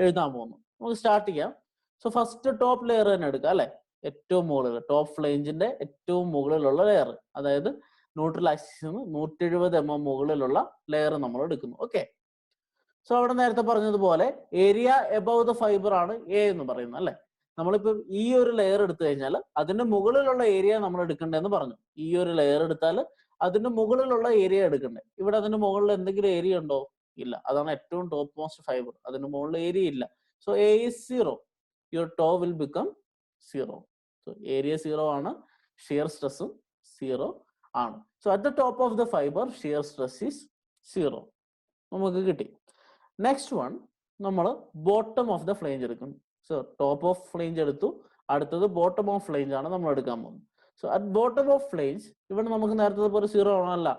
എഴുതാൻ പോകുന്നത്. നമുക്ക് സ്റ്റാർട്ട് ചെയ്യാം. സോ ഫസ്റ്റ് ടോപ്പ് ലെയർ തന്നെ എടുക്കുക അല്ലെ. ഏറ്റവും മുകളിൽ ടോപ്പ് ഫ്ലേഞ്ചിന്റെ ഏറ്റവും മുകളിലുള്ള ലെയർ, അതായത് ന്യൂട്രൽ ആക്സിസിൽ നിന്ന് 170 mm മുകളിലുള്ള ലെയർ നമ്മൾ എടുക്കുന്നു. ഓക്കെ, സോ അവിടെ നേരത്തെ പറഞ്ഞതുപോലെ ഏരിയ എബവ് ദ ഫൈബർ ആണ് എ എന്ന് പറയുന്നത് അല്ലെ. നമ്മളിപ്പോ ഈ ഒരു ലെയർ എടുത്തു കഴിഞ്ഞാൽ അതിന്റെ മുകളിലുള്ള ഏരിയ നമ്മൾ എടുക്കണ്ടെന്ന് പറഞ്ഞു. ഈ ഒരു ലെയർ എടുത്താൽ അതിന്റെ മുകളിലുള്ള ഏരിയ എടുക്കണ്ടേ. ഇവിടെ അതിന്റെ മുകളിൽ എന്തെങ്കിലും ഏരിയ ഉണ്ടോ? ഇല്ല. അതാണ് ഏറ്റവും ടോപ്പ് മോസ്റ്റ് ഫൈബർ. അതിന്റെ മുകളിൽ ഏരിയ ഇല്ല. So A is 0. Your tau will become 0. So area 0 ആണ്, ഷിയർ സ്ട്രെസ്സും 0 ആണ്. So at the top of the fibre shear stress is 0. നമുക്ക് കിട്ടി. നെക്സ്റ്റ് വൺ, നമ്മൾ ബോട്ടം ഓഫ് ദ ഫ്ലേഞ്ച് എടുക്കുന്നു. സോ ടോപ്പ് ഓഫ് ഫ്ലേഞ്ച് എടുത്തു. അടുത്തത് ബോട്ടം ഓഫ് ഫ്ലേഞ്ച് ആണ് നമ്മൾ എടുക്കാൻ പോകുന്നത്. So at bottom of flange ഇവിടെ നമുക്ക് നേരത്തെ പോലെ 0 ആണല്ല.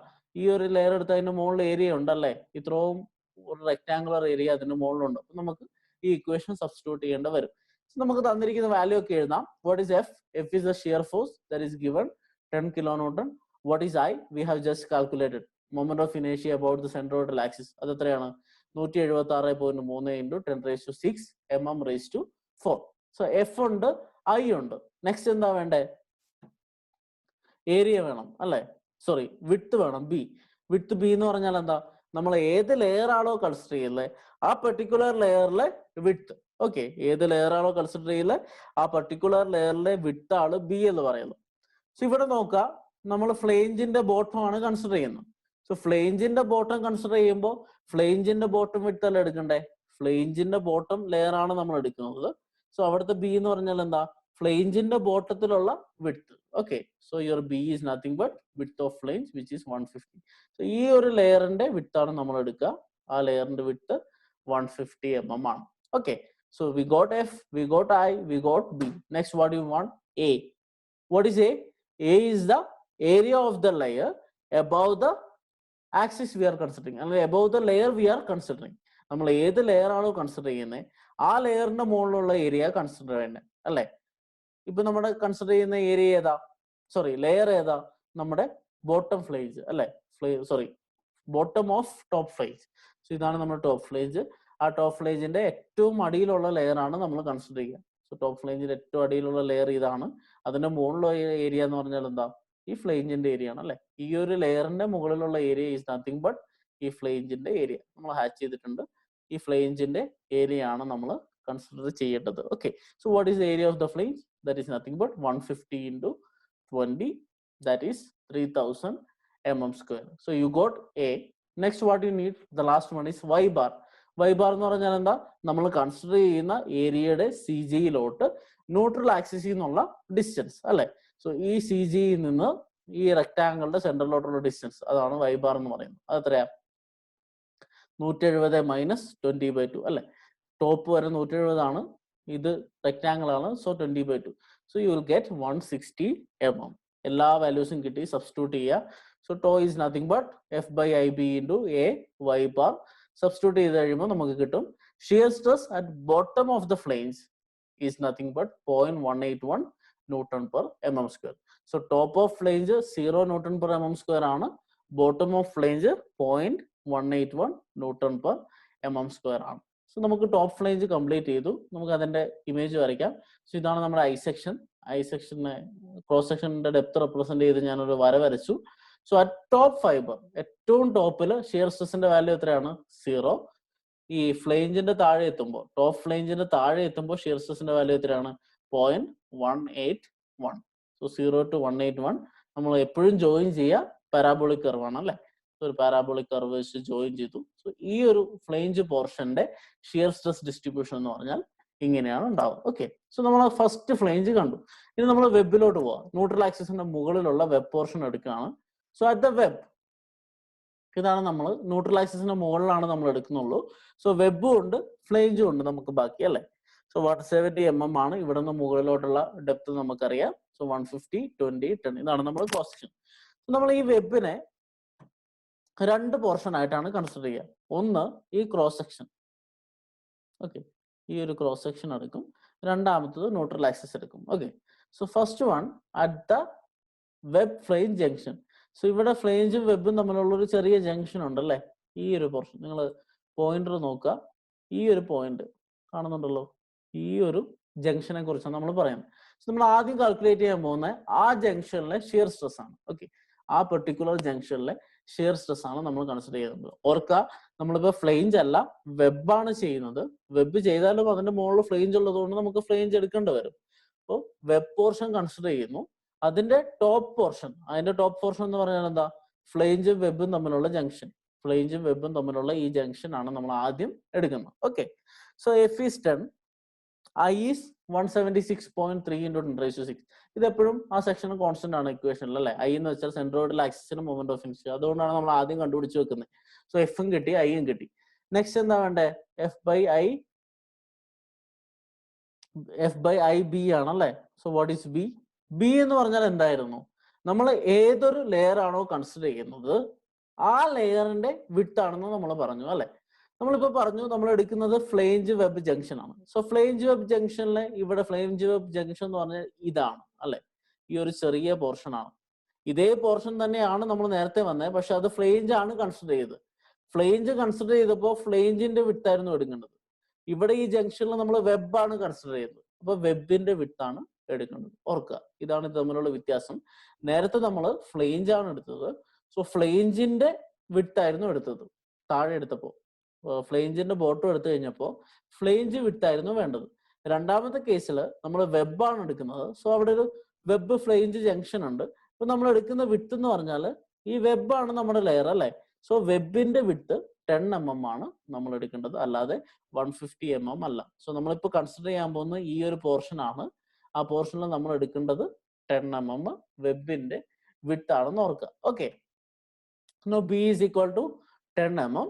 ഈ ഒരു ലെയർ എടുത്ത് അതിന്റെ മുകളിൽ ഏരിയ ഉണ്ടല്ലേ, ഇത്രയും ഒരു റെക്ടാങ്കുലർ ഏരിയ അതിന്റെ മുകളിലുണ്ട്. അപ്പൊ നമുക്ക് ഈ ഇക്വേഷൻ സബ്സ്റ്റിറ്റ്യൂട്ട് ചെയ്യേണ്ടി വരും. നമുക്ക് തന്നിരിക്കുന്ന വാല്യൂ ഒക്കെ എഴുതാം. What is F? F is the shear force that is given 10 kN. What is I? We have just calculated. Moment of ഇനേഷ്യ അബൌട്ട് ദ സെൻട്രോയിഡൽ ആക്സിസ് അത് എത്രയാണ്? 176.3 into 10⁶ mm⁴. സോ എഫ് ഉണ്ട്, ഐ ഉണ്ട്. Next എന്താ വേണ്ടേ? Area വേണം അല്ലെ. Sorry, width വേണം, ബി. വിഡ്ത്ത് ബി എന്ന് പറഞ്ഞാൽ എന്താ? നമ്മൾ ഏത് ലെയർ ആണോ കൺസിഡർ ചെയ്യുന്നത് ആ പെർട്ടിക്കുലർ ലെയറിലെ വിഡ്ത്ത്. ഓക്കെ, ഏത് ലെയർ ആണോ കൺസിഡർ ചെയ്യുന്നത് ആ പെർട്ടിക്കുലർ ലെയറിലെ വിഡ്ത്ത് ആണ് ബി എന്ന് പറയുന്നത്. സോ ഇവിടെ നോക്കുക, നമ്മൾ ഫ്ലേഞ്ചിന്റെ ബോട്ടം ആണ് കൺസിഡർ ചെയ്യുന്നത്. സോ ഫ്ലേഞ്ചിന്റെ ബോട്ടം കൺസിഡർ ചെയ്യുമ്പോൾ ഫ്ലേഞ്ചിന്റെ ബോട്ടം വിഡ്ത്ത് അല്ല എടുക്കണ്ടേ? ഫ്ലേഞ്ചിന്റെ ബോട്ടം ലെയർ ആണ് നമ്മൾ എടുക്കുന്നത്. സോ അവിടുത്തെ ബി എന്ന് പറഞ്ഞാൽ എന്താ? ഫ്ലേഞ്ചിന്റെ ബോട്ടത്തിലുള്ള width. Okay, so your B is nothing but width of flange which is 150. So ഈ ഒരു ലെയറിന്റെ വിഡ്ത്ത് ആണ് നമ്മൾ എടുക്കുക. ആ ലെയറിന്റെ വിഡ്ത്ത് 150 mm ആണ്. Okay, so we got F, we got I, we got B. Next, what do you want? A. What is A? A is the area of the layer above the axis we are considering, and above the layer we are considering. നമ്മൾ ഏത് layer ആണോ consider ചെയ്യുന്നത് ആ ലെയറിന്റെ മുകളിലുള്ള area consider ചെയ്യേണ്ടത് അല്ലേ? ഇപ്പൊ നമ്മുടെ കൺസിഡർ ചെയ്യുന്ന ഏരിയ ഏതാ, സോറി ലെയർ ഏതാ? നമ്മുടെ ബോട്ടം ഫ്ലേഞ്ച് അല്ലെ, bottom of top flange. So ഇതാണ് നമ്മുടെ ടോപ്പ് ഫ്ലേഞ്ച്. ആ ടോപ്പ് ഫ്ലേഞ്ചിന്റെ ഏറ്റവും അടിയിലുള്ള ലെയർ ആണ് നമ്മൾ കൺസിഡർ ചെയ്യുക. സോ ടോപ്പ് ഫ്ലേഞ്ചിന്റെ ഏറ്റവും അടിയിലുള്ള ലെയർ ഇതാണ്. അതിന്റെ മുകളിലുള്ള ഏരിയ എന്ന് പറഞ്ഞാൽ എന്താ? ഈ ഫ്ലേഞ്ചിന്റെ ഏരിയ ആണ് അല്ലെ. ഈ ഒരു ലെയറിന്റെ മുകളിലുള്ള ഏരിയ ഈസ് നത്തിങ് ബട്ട് ഈ ഫ്ലേഞ്ചിന്റെ ഏരിയ. നമ്മൾ ഹാച്ച് ചെയ്തിട്ടുണ്ട്. ഈ ഫ്ലേഞ്ചിന്റെ ഏരിയ ആണ് നമ്മൾ കൺസിഡർ ചെയ്യേണ്ടത്. Okay, so what is the area of the flange? That is nothing but 150 into 20, that is 3000 mm square. So you got A. Next, what you need, the last one is Y bar. Y bar എന്ന് പറഞ്ഞാൽ എന്താ? നമ്മൾ consider ചെയ്യുന്ന ഏരിയയുടെ C ജിയിലോട്ട് neutral ആക്സിസിൽ നിന്നുള്ള distance അല്ലെ. So ഈ സി ജിയിൽ നിന്ന് ഈ റെക്ടാങ്കിളിന്റെ സെന്ററിലോട്ടുള്ള ഡിസ്റ്റൻസ്, അതാണ് Y bar എന്ന് പറയുന്നത്. അത് എത്രയാ? 170 minus 20/2 അല്ലെ. ടോപ്പ് വരെ 170 ആണ്, ഇത് റെക്ടാങ്കിൾ ആണ്, so 20/2. So you will get 160 mm. എല്ലാ വാല്യൂസും കിട്ടി, സബ്സ്റ്റിറ്റ്യൂട്ട് ചെയ്യുക. So tau is nothing but F/IB into A Y bar. Substitute ചെയ്ത് കഴിയുമ്പോൾ നമുക്ക് കിട്ടും shear stress at bottom of the flange is nothing but 0.181 Newton per mm square. So top of flange 0 Newton per mm square ആണ്, bottom of flange 0.181 Newton per mm square ആണ്. So നമുക്ക് top flange complete ചെയ്തു. നമുക്ക് അതിന്റെ image വരയ്ക്കാം. So ഇതാണ് നമ്മുടെ I section. I സെക്ഷനെ cross സെക്ഷന്റെ ഡെപ്ത് റെപ്രസെന്റ് ചെയ്ത് ഞാനൊരു വര വരച്ചു. സോ അറ്റ് ടോപ്പ് ഫൈബർ ഏറ്റവും ടോപ്പിൽ ഷിയർ സ്ട്രെസിന്റെ വാല്യൂ എത്രയാണ്? 0. ഈ ഫ്ലേഞ്ചിന്റെ താഴെ എത്തുമ്പോൾ, ടോപ്പ് ഫ്ലേഞ്ചിന്റെ താഴെ എത്തുമ്പോൾ ഷിയർ സ്ട്രെസിന്റെ വാല്യൂ എത്രയാണ്? 0.181. സോ 0 to 181 നമ്മൾ എപ്പോഴും ജോയിൻ ചെയ്യുക പാരാബോളിക് കർവ് ആണ് അല്ലെ. ഒരു പാരാബോളിക് കർവ് വെച്ച് ജോയിൻ ചെയ്തു. സോ ഈ ഒരു ഫ്ലേഞ്ച് പോർഷന്റെ ഷിയർ സ്ട്രെസ് ഡിസ്ട്രിബ്യൂഷൻ എന്ന് പറഞ്ഞാൽ ഇങ്ങനെയാണ് ഉണ്ടാവുക. ഓക്കെ, സോ നമ്മൾ ഫസ്റ്റ് ഫ്ലേഞ്ച് കണ്ടു. ഇനി നമ്മൾ വെബിലോട്ട് പോവാം. ന്യൂട്രൽ ആക്സിസിന്റെ മുകളിലുള്ള വെബ് പോർഷൻ എടുക്കുകയാണ്. സോ അറ്റ് ദ വെബ്, ഇതാണ് നമ്മൾ ന്യൂട്രൽ ആക്സിസിന്റെ മുകളിലാണ് നമ്മൾ എടുക്കുന്നുള്ളൂ. സോ വെബും ഉണ്ട് ഫ്ലേഞ്ചും ഉണ്ട് നമുക്ക് ബാക്കി അല്ലെ. സോ 170 mm ആണ് ഇവിടെ നിന്ന് മുകളിലോട്ടുള്ള ഡെപ്ത് നമുക്കറിയാം. സോ 150, 20, 10 ഇതാണ് നമ്മുടെ ക്രോസ് സെക്ഷൻ. നമ്മൾ ഈ വെബിനെ രണ്ട് പോർഷൻ ആയിട്ടാണ് കൺസിഡർ ചെയ്യുക. ഒന്ന് ഈ ക്രോസ് സെക്ഷൻ, ഓക്കെ, ഈ ഒരു ക്രോസ് സെക്ഷൻ എടുക്കും. രണ്ടാമത്തത് ന്യൂട്രൽ ആക്സിസ് എടുക്കും. Okay, so first one at the web flange junction. So ഇവിടെ ഫ്ലേഞ്ചും വെബും തമ്മിലുള്ള ഒരു ചെറിയ ജംഗ്ഷൻ ഉണ്ടല്ലേ, ഈ ഒരു പോർഷൻ. നിങ്ങൾ പോയിന്റർ നോക്കുക, ഈ ഒരു പോയിന്റ് കാണുന്നുണ്ടല്ലോ, ഈ ഒരു ജംഗ്ഷനെ കുറിച്ചാണ് നമ്മൾ പറയുന്നത്. നമ്മൾ ആദ്യം കാൽക്കുലേറ്റ് ചെയ്യാൻ പോകുന്ന ആ ജംഗ്ഷനിലെ ഷിയർ സ്ട്രെസ് ആണ്. ഓക്കെ, ആ പെർട്ടിക്കുലർ ജംഗ്ഷനിലെ ഷിയർ സ്ട്രെസ് ആണ് നമ്മൾ കൺസിഡർ ചെയ്യുന്നത്. ഓർക്കുക, നമ്മളിപ്പോ ഫ്ലേഞ്ച് അല്ല വെബാണ് ചെയ്യുന്നത്. വെബ് ചെയ്താലും അതിന്റെ മുകളിൽ ഫ്ലേഞ്ച് ഉള്ളത് കൊണ്ട് നമുക്ക് ഫ്ലേഞ്ച് എടുക്കേണ്ടി വരും. അപ്പോൾ വെബ് പോർഷൻ കൺസിഡർ ചെയ്യുന്നു. അതിന്റെ ടോപ്പ് പോർഷൻ എന്ന് പറഞ്ഞാൽ എന്താ? ഫ്ലേഞ്ചും വെബും തമ്മിലുള്ള ജംഗ്ഷൻ. ഫ്ലേഞ്ചും വെബും തമ്മിലുള്ള ഈ ജംഗ്ഷൻ ആണ് നമ്മൾ ആദ്യം എടുക്കുന്നത്. Okay, so F is 10, I is 176.3 into 10⁶. ഇത് എപ്പോഴും ആ സെക്ഷൻ കോൺസ്റ്റന്റ് ആണ് ഇക്വേഷനിൽ അല്ലെ. I എന്ന് വെച്ചാൽ സെൻട്രോയിഡൽ ആക്സിസിന് മൊമെന്റ് ഓഫ് ഇനർഷ്യ. അതുകൊണ്ടാണ് നമ്മൾ ആദ്യം കണ്ടുപിടിച്ച് വെക്കുന്നത്. സോ എഫും കിട്ടി, ഐയും കിട്ടി. നെക്സ്റ്റ് എന്താ വേണ്ടേ? F/IB ആണല്ലേ. So what is B? B എന്ന് പറഞ്ഞാൽ എന്തായിരുന്നു? നമ്മൾ ഏതൊരു ലെയർ ആണോ കൺസിഡർ ചെയ്യുന്നത് ആ ലെയറിന്റെ വിഡ്ത്ത് ആണെന്ന് നമ്മൾ പറഞ്ഞു അല്ലെ. നമ്മളിപ്പോ പറഞ്ഞു നമ്മൾ എടുക്കുന്നത് ഫ്ലേഞ്ച് വെബ് ജംഗ്ഷൻ ആണ്. സോ ഫ്ലേഞ്ച് വെബ് ജംഗ്ഷനിലെ ഇവിടെ ഫ്ലേഞ്ച് വെബ് ജംഗ്ഷൻ എന്ന് പറഞ്ഞാൽ ഇതാണ് അല്ലെ, ഈ ഒരു ചെറിയ പോർഷൻ ആണ്. ഇതേ പോർഷൻ തന്നെയാണ് നമ്മൾ നേരത്തെ വന്നത്, പക്ഷെ അത് ഫ്ലേഞ്ച് ആണ് കൺസിഡർ ചെയ്തത്. ഫ്ലേഞ്ച് കൺസിഡർ ചെയ്തപ്പോൾ ഫ്ലേഞ്ചിന്റെ വിഡ്ത്ത് ആയിരുന്നു എടുക്കേണ്ടത്. ഇവിടെ ഈ ജംഗ്ഷനിൽ നമ്മൾ വെബാണ് കൺസിഡർ ചെയ്തത്, അപ്പൊ വെബിന്റെ വിഡ്ത്ത് ആണ് എടുക്കേണ്ടത്. ഓർക്കുക, ഇതാണ് ഇത് തമ്മിലുള്ള വ്യത്യാസം. നേരത്തെ നമ്മൾ ഫ്ലേഞ്ച് ആണ് എടുത്തത്. സോ ഫ്ലേഞ്ചിന്റെ വിഡ്ത്ത് ആയിരുന്നു എടുത്തത്. താഴെ എടുത്തപ്പോൾ ഫ്ലേഞ്ചിന്റെ ബോട്ടം എടുത്തു കഴിഞ്ഞപ്പോൾ ഫ്ലേഞ്ച് വിഡ്ത്ത് ആയിരുന്നു വേണ്ടത്. രണ്ടാമത്തെ കേസിൽ നമ്മൾ വെബാണ് എടുക്കുന്നത്. സോ അവിടെ ഒരു വെബ് ഫ്ലേഞ്ച് ജംഗ്ഷൻ ഉണ്ട്. അപ്പൊ നമ്മൾ എടുക്കുന്ന വിഡ്ത്ത് എന്ന് പറഞ്ഞാൽ ഈ വെബാണ് നമ്മുടെ ലെയർ അല്ലെ. സോ വെബിന്റെ വിഡ്ത്ത് 10 mm ആണ് നമ്മൾ എടുക്കേണ്ടത്, അല്ലാതെ 150 mm അല്ല. സോ നമ്മളിപ്പോ കൺസിഡർ ചെയ്യാൻ പോകുന്ന ഈ ഒരു പോർഷൻ ആണ്. ആ പോർഷനിൽ നമ്മൾ എടുക്കേണ്ടത് 10 mm വെബിന്റെ വിഡ്ത്ത് ആണെന്ന് ഓർക്കുക. Okay, now B is equal to 10 mm.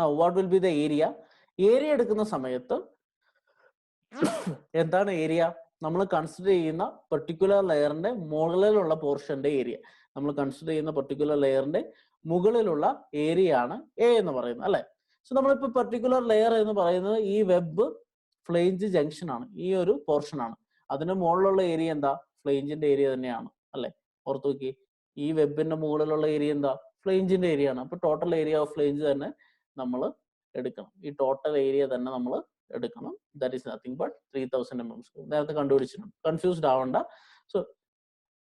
Now what will be the area? Area എടുക്കുന്ന സമയത്ത് എന്താണ് ഏരിയ? നമ്മൾ കൺസിഡർ ചെയ്യുന്ന പെർട്ടിക്കുലർ ലെയറിന്റെ മുകളിലുള്ള പോർഷന്റെ ഏരിയ. നമ്മൾ കൺസിഡർ ചെയ്യുന്ന പെർട്ടിക്കുലർ ലെയറിന്റെ മുകളിലുള്ള ഏരിയ ആണ് എ എന്ന് പറയുന്നത്, അല്ലെ? സോ നമ്മളിപ്പോ പെർട്ടിക്കുലർ ലെയർ എന്ന് പറയുന്നത് ഈ വെബ് ഫ്ലേഞ്ച് ജംഗ്ഷൻ ആണ്, ഈ ഒരു പോർഷൻ ആണ്. അതിന്റെ മുകളിലുള്ള ഏരിയ എന്താ? ഫ്ലേഞ്ചിന്റെ ഏരിയ തന്നെയാണ്, അല്ലെ? ഓർത്ത് നോക്കി, ഈ വെബിന്റെ മുകളിലുള്ള ഏരിയ എന്താ? ഫ്ലേഞ്ചിന്റെ ഏരിയ ആണ്. അപ്പൊ ടോട്ടൽ ഏരിയ ഓഫ് ഫ്ലേഞ്ച് തന്നെ നമ്മൾ എടുക്കണം. ഈ ടോട്ടൽ ഏരിയ തന്നെ നമ്മൾ എടുക്കണം. That is nothing but 3000 mm. നേരത്തെ കണ്ടുപിടിച്ചിട്ടുണ്ട്, കൺഫ്യൂസ്ഡ് ആവണ്ട. സോ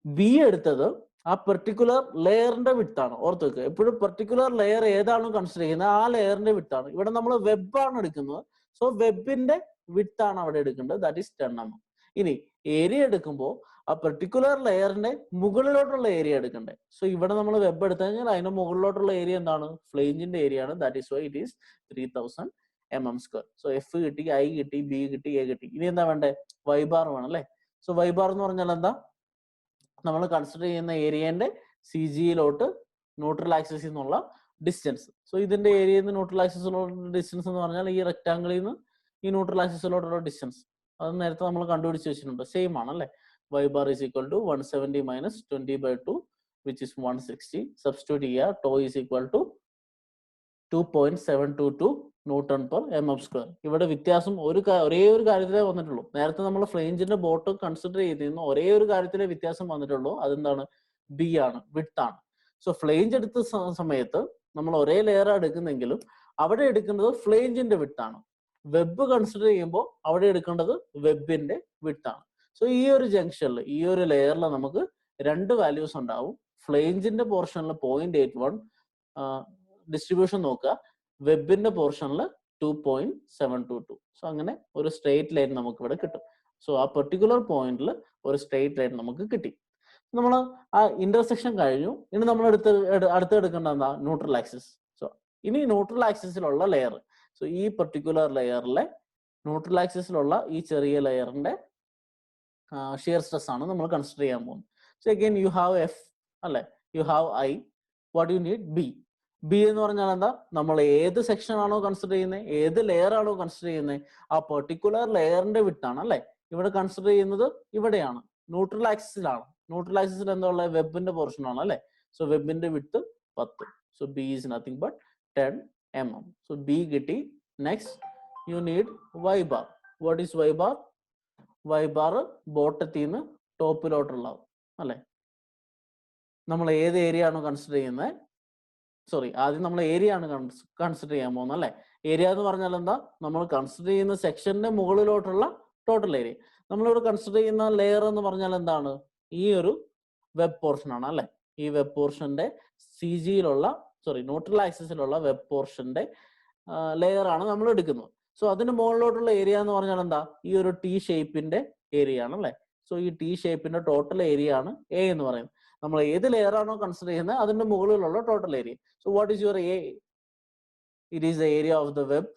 ബി എടുത്തത് ആ പെർട്ടിക്കുലർ ലെയറിന്റെ വിട്ടാണ്. ഓർത്ത് വെക്കുക, എപ്പോഴും പെർട്ടിക്കുലർ ലെയർ ഏതാണോ കൺസിഡർ ചെയ്യുന്നത് ആ ലെയറിന്റെ വിട്ടാണ്. ഇവിടെ നമ്മൾ വെബാണ് എടുക്കുന്നത്, സോ വെബിന്റെ വിട്ടാണ് അവിടെ എടുക്കേണ്ടത്, ദാറ്റ് ഈസ് 10 mm. ഇനി ഏരിയ എടുക്കുമ്പോൾ ആ പെർട്ടിക്കുലർ ലെയറിന്റെ മുകളിലോട്ടുള്ള ഏരിയ എടുക്കണ്ടേ. സോ ഇവിടെ നമ്മൾ വെബ് എടുത്തു കഴിഞ്ഞാൽ അതിന്റെ മുകളിലോട്ടുള്ള ഏരിയ എന്താണ്? ഫ്ലേഞ്ചിന്റെ ഏരിയ ആണ്. That is why it is 3000 mm². So F കിട്ടി, ഐ കിട്ടി, ബി കിട്ടി, എ കിട്ടി. ഇനി എന്താ വേണ്ടേ? വൈ ബാർ വേണം, അല്ലെ? സോ വൈ ബാർ എന്ന് പറഞ്ഞാൽ എന്താ? നമ്മൾ കൺസിഡർ ചെയ്യുന്ന ഏരിയന്റെ സി ജിയിലോട്ട് ന്യൂട്രൽ ആക്സിസിൽ നിന്നുള്ള ഡിസ്റ്റൻസ്. സോ ഇതിന്റെ ഏരിയയിൽ നിന്ന് ന്യൂട്രൽ ആക്സിസിലോട്ടുള്ള ഡിസ്റ്റൻസ് എന്ന് പറഞ്ഞാൽ ഈ റെക്ടാംഗിളിൽ നിന്ന് ഈ ന്യൂട്രൽ ആക്സിസിലോട്ടുള്ള ഡിസ്റ്റൻസ്. അത് നേരത്തെ നമ്മൾ കണ്ടുപിടിച്ച് വെച്ചിട്ടുണ്ട്, സെയിം ആണ്, അല്ലെ? y bar is equal to 170 minus 20/2, which is 160. Substitute here, tau is equal to 2.722 Newton per mm². ഇവിടെ വ്യത്യാസം ഒരേ ഒരു കാര്യത്തിലേ വന്നിട്ടുള്ളൂ. നേരത്തെ നമ്മൾ ഫ്ലേഞ്ചിന്റെ ബോട്ട് കൺസിഡർ ചെയ്തിരുന്നു, ഒരേ ഒരു കാര്യത്തിലെ വ്യത്യാസം വന്നിട്ടുള്ളൂ. അതെന്താണ്? ബി ആണ്, വിഡ്ത്ത് ആണ്. സോ ഫ്ലേഞ്ച് എടുത്ത സമയത്ത് നമ്മൾ ഒരേ ലെയർ എടുക്കുന്നെങ്കിലും അവിടെ എടുക്കുന്നത് ഫ്ലേഞ്ചിന്റെ വിഡ്ത്ത് ആണ്. വെബ് കൺസിഡർ ചെയ്യുമ്പോൾ അവിടെ എടുക്കേണ്ടത് വെബിന്റെ വിഡ്ത്ത് ആണ്. സോ ഈ ഒരു ജംഗ്ഷനിൽ, ഈ ഒരു ലെയറിൽ നമുക്ക് രണ്ട് വാല്യൂസ് ഉണ്ടാവും. ഫ്ലേഞ്ചിന്റെ പോർഷനിൽ 0.81 ഡിസ്ട്രിബ്യൂഷൻ നോക്കുക, വെബിന്റെ പോർഷനിൽ 2.722. സോ അങ്ങനെ ഒരു സ്ട്രെയിറ്റ് ലൈൻ നമുക്ക് ഇവിടെ കിട്ടും. സോ ആ പെർട്ടിക്കുലർ പോയിന്റിൽ ഒരു സ്ട്രെയിറ്റ് ലൈൻ നമുക്ക് കിട്ടി. നമ്മൾ ആ ഇന്റർസെക്ഷൻ കഴിഞ്ഞു. ഇനി നമ്മൾ അടുത്തെടുക്കേണ്ട എന്താ? Neutral axis. സോ ഇനി ന്യൂട്രൽ ആക്സിസിലുള്ള ലെയർ, സോ ഈ പെർട്ടിക്കുലർ ലെയറിലെ ന്യൂട്രൽ ആക്സിസിലുള്ള ഈ ചെറിയ ലെയറിന്റെ ഷിയർ സ്ട്രെസ് ആണ് നമ്മൾ കൺസിഡർ ചെയ്യാൻ പോകുന്നത്. So again you have F, അല്ലെ? You have I, what you need? B. B എന്ന് പറഞ്ഞാൽ എന്താ? നമ്മൾ ഏത് സെക്ഷൻ ആണോ കൺസിഡർ ചെയ്യുന്നത്, ഏത് ലെയർ ആണോ കൺസിഡർ ചെയ്യുന്നത്, ആ പെർട്ടിക്കുലർ ലെയറിന്റെ വിട്ടാണ്, അല്ലെ? ഇവിടെ കൺസിഡർ ചെയ്യുന്നത് ഇവിടെയാണ്, ന്യൂട്രൽ ആക്സിസിലാണ്. ന്യൂട്രൽ ആക്സിസിൽ എന്താ ഉള്ളത്? വെബിന്റെ പോർഷൻ ആണ്, അല്ലെ? സോ വെബിന്റെ width 10. So B is nothing but 10 mm. So B കിട്ടി. Next you need Y bar. What is Y bar? Y bar ബോട്ടത്തിൽ നിന്ന് ടോപ്പിലോട്ടുള്ളതാണ്, അല്ലെ? നമ്മൾ ഏത് ഏരിയ ആണോ കൺസിഡർ ചെയ്യുന്നത്, സോറി, ആദ്യം നമ്മൾ ഏരിയ ആണ് കൺസിഡർ ചെയ്യാൻ പോകുന്നത്, അല്ലെ? ഏരിയ എന്ന് പറഞ്ഞാൽ എന്താ? നമ്മൾ കൺസിഡർ ചെയ്യുന്ന സെക്ഷന്റെ മുകളിലോട്ടുള്ള ടോട്ടൽ ഏരിയ. നമ്മളിവിടെ കൺസിഡർ ചെയ്യുന്ന ലെയർ എന്ന് പറഞ്ഞാൽ എന്താണ്? ഈ ഒരു വെബ് പോർഷൻ ആണ്, അല്ലെ? ഈ വെബ് പോർഷന്റെ സി ജിയിലുള്ള, സോറി, ന്യൂട്രൽ ആക്സിസിലുള്ള വെബ് പോർഷന്റെ ലെയർ ആണ് നമ്മൾ എടുക്കുന്നത്. സോ അതിന് മുകളിലോട്ടുള്ള ഏരിയ എന്ന് പറഞ്ഞാൽ എന്താ? ഈ ഒരു ടി ഷേപ്പിന്റെ ഏരിയ ആണ്, അല്ലെ? സോ ഈ ടി ഷേപ്പിന്റെ ടോട്ടൽ ഏരിയ ആണ് എ എന്ന് പറയുന്നത്. നമ്മൾ ഏത് ലെയർ ആണോ കൺസിഡർ ചെയ്യുന്നത് അതിന്റെ മുകളിലുള്ള total area. So what is your A? It is the area of the web,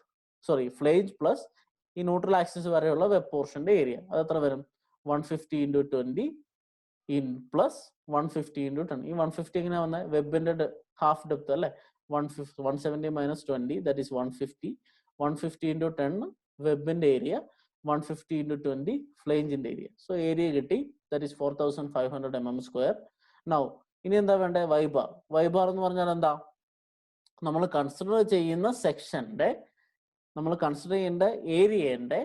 sorry, flange plus ഈ ന്യൂട്രൽ ആക്സിസ് വരെയുള്ള വെബ് പോർഷന്റെ ഏരിയ. അത് എത്ര വരും? 150 × 20 ഇൻ പ്ലസ് 150 × 10. ഈ 150 എങ്ങനെ വന്നത്? വെബിന്റെ ഹാഫ് ഡെപ്ത്, അല്ലെ? 170 minus 20, that is 150. 150 × 10 വെബിന്റെ area, 150 × 20 ഫ്ലേഞ്ചിന്റെ area. So area കിട്ടി, ദാറ്റ് ഈസ് 4500 mm². നൗ ഇനി എന്താ വേണ്ടേ? Y bar. വൈ ബാർ എന്ന് പറഞ്ഞാൽ എന്താ? നമ്മൾ കൺസിഡർ ചെയ്യുന്ന സെക്ഷന്റെ, നമ്മൾ കൺസിഡർ ചെയ്യേണ്ട ഏരിയന്റെ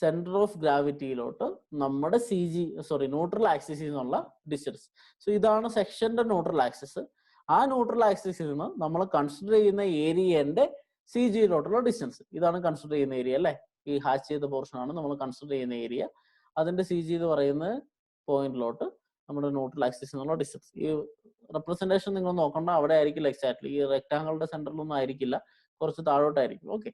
സെന്റർ ഓഫ് ഗ്രാവിറ്റിയിലോട്ട് നമ്മുടെ സി ജി, സോറി, ന്യൂട്രൽ ആക്സിസിൽ നിന്നുള്ള ഡിസ്റ്റൻസ്. സോ ഇതാണ് സെക്ഷന്റെ ന്യൂട്രൽ ആക്സിസ്. ആ ന്യൂട്രൽ ആക്സിസിൽ നിന്ന് നമ്മൾ കൺസിഡർ ചെയ്യുന്ന ഏരിയന്റെ സി ജിയിലോട്ടുള്ള ഡിസ്റ്റൻസ്. ഇതാണ് കൺസിഡർ ചെയ്യുന്ന ഏരിയ, അല്ലെ? ഈ ഹാച്ച് ചെയ്ത പോർഷൻ ആണ് നമ്മൾ കൺസിഡർ ചെയ്യുന്ന ഏരിയ. അതിന്റെ സി ജി എന്ന് പറയുന്ന പോയിന്റിലോട്ട് നമ്മുടെ ന്യൂട്രൽ ആക്സിസിൽ നിന്നുള്ള ഡിസ്റ്റൻസ്. ഈ റെപ്രസെന്റേഷൻ നിങ്ങൾ നോക്കണ്ട, അവിടെ ആയിരിക്കില്ല എക്സാക്ട്ലി, ഈ റെക്ടാങ്കിളുടെ സെന്ററിലൊന്നും ആയിരിക്കില്ല, കുറച്ച് താഴോട്ടായിരിക്കും. ഓക്കെ,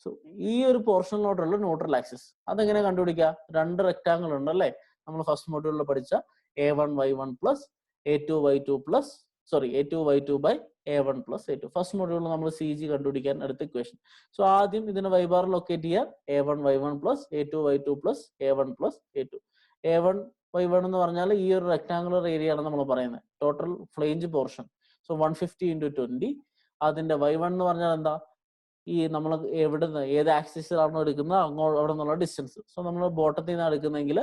സോ ഈ ഒരു പോർഷനിലോട്ടുള്ള ന്യൂട്രൽ ആക്സിസ് അതെങ്ങനെ കണ്ടുപിടിക്കുക? രണ്ട് റെക്ടാങ്കിൾ ഉണ്ട്, അല്ലെ? നമ്മൾ ഫസ്റ്റ് മൊഡ്യൂളിൽ പഠിച്ച a1y1 plus a2y2 plus, sorry, a2y2 by a1 plus a2. First മൊഡ്യൂളിൽ നമ്മൾ സി ജി കണ്ടുപിടിക്കാൻ എടുത്ത ഇക്വേഷൻ. സോ ആദ്യം ഇതിന് y ബാർ ലൊക്കേറ്റ് ചെയ്യുക, a1y1 plus a2y2 plus a1 plus a2. A1 y1 എന്ന് പറഞ്ഞാൽ ഈ ഒരു റെക്ടാങ്കുലർ ഏരിയ ആണ് നമ്മൾ പറയുന്നത്, ടോട്ടൽ ഫ്ലേഞ്ച് പോർഷൻ. സോ 150 × 20. അതിന്റെ y1 എന്ന് പറഞ്ഞാൽ എന്താ, ഈ നമ്മൾ എവിടുന്ന് ഏത് ആക്സിസിലാണോ എടുക്കുന്നത് അവിടെ നിന്നുള്ള ഡിസ്റ്റൻസ്. സോ നമ്മൾ ബോട്ടത്തിൽ നിന്ന് എടുക്കുന്നെങ്കിൽ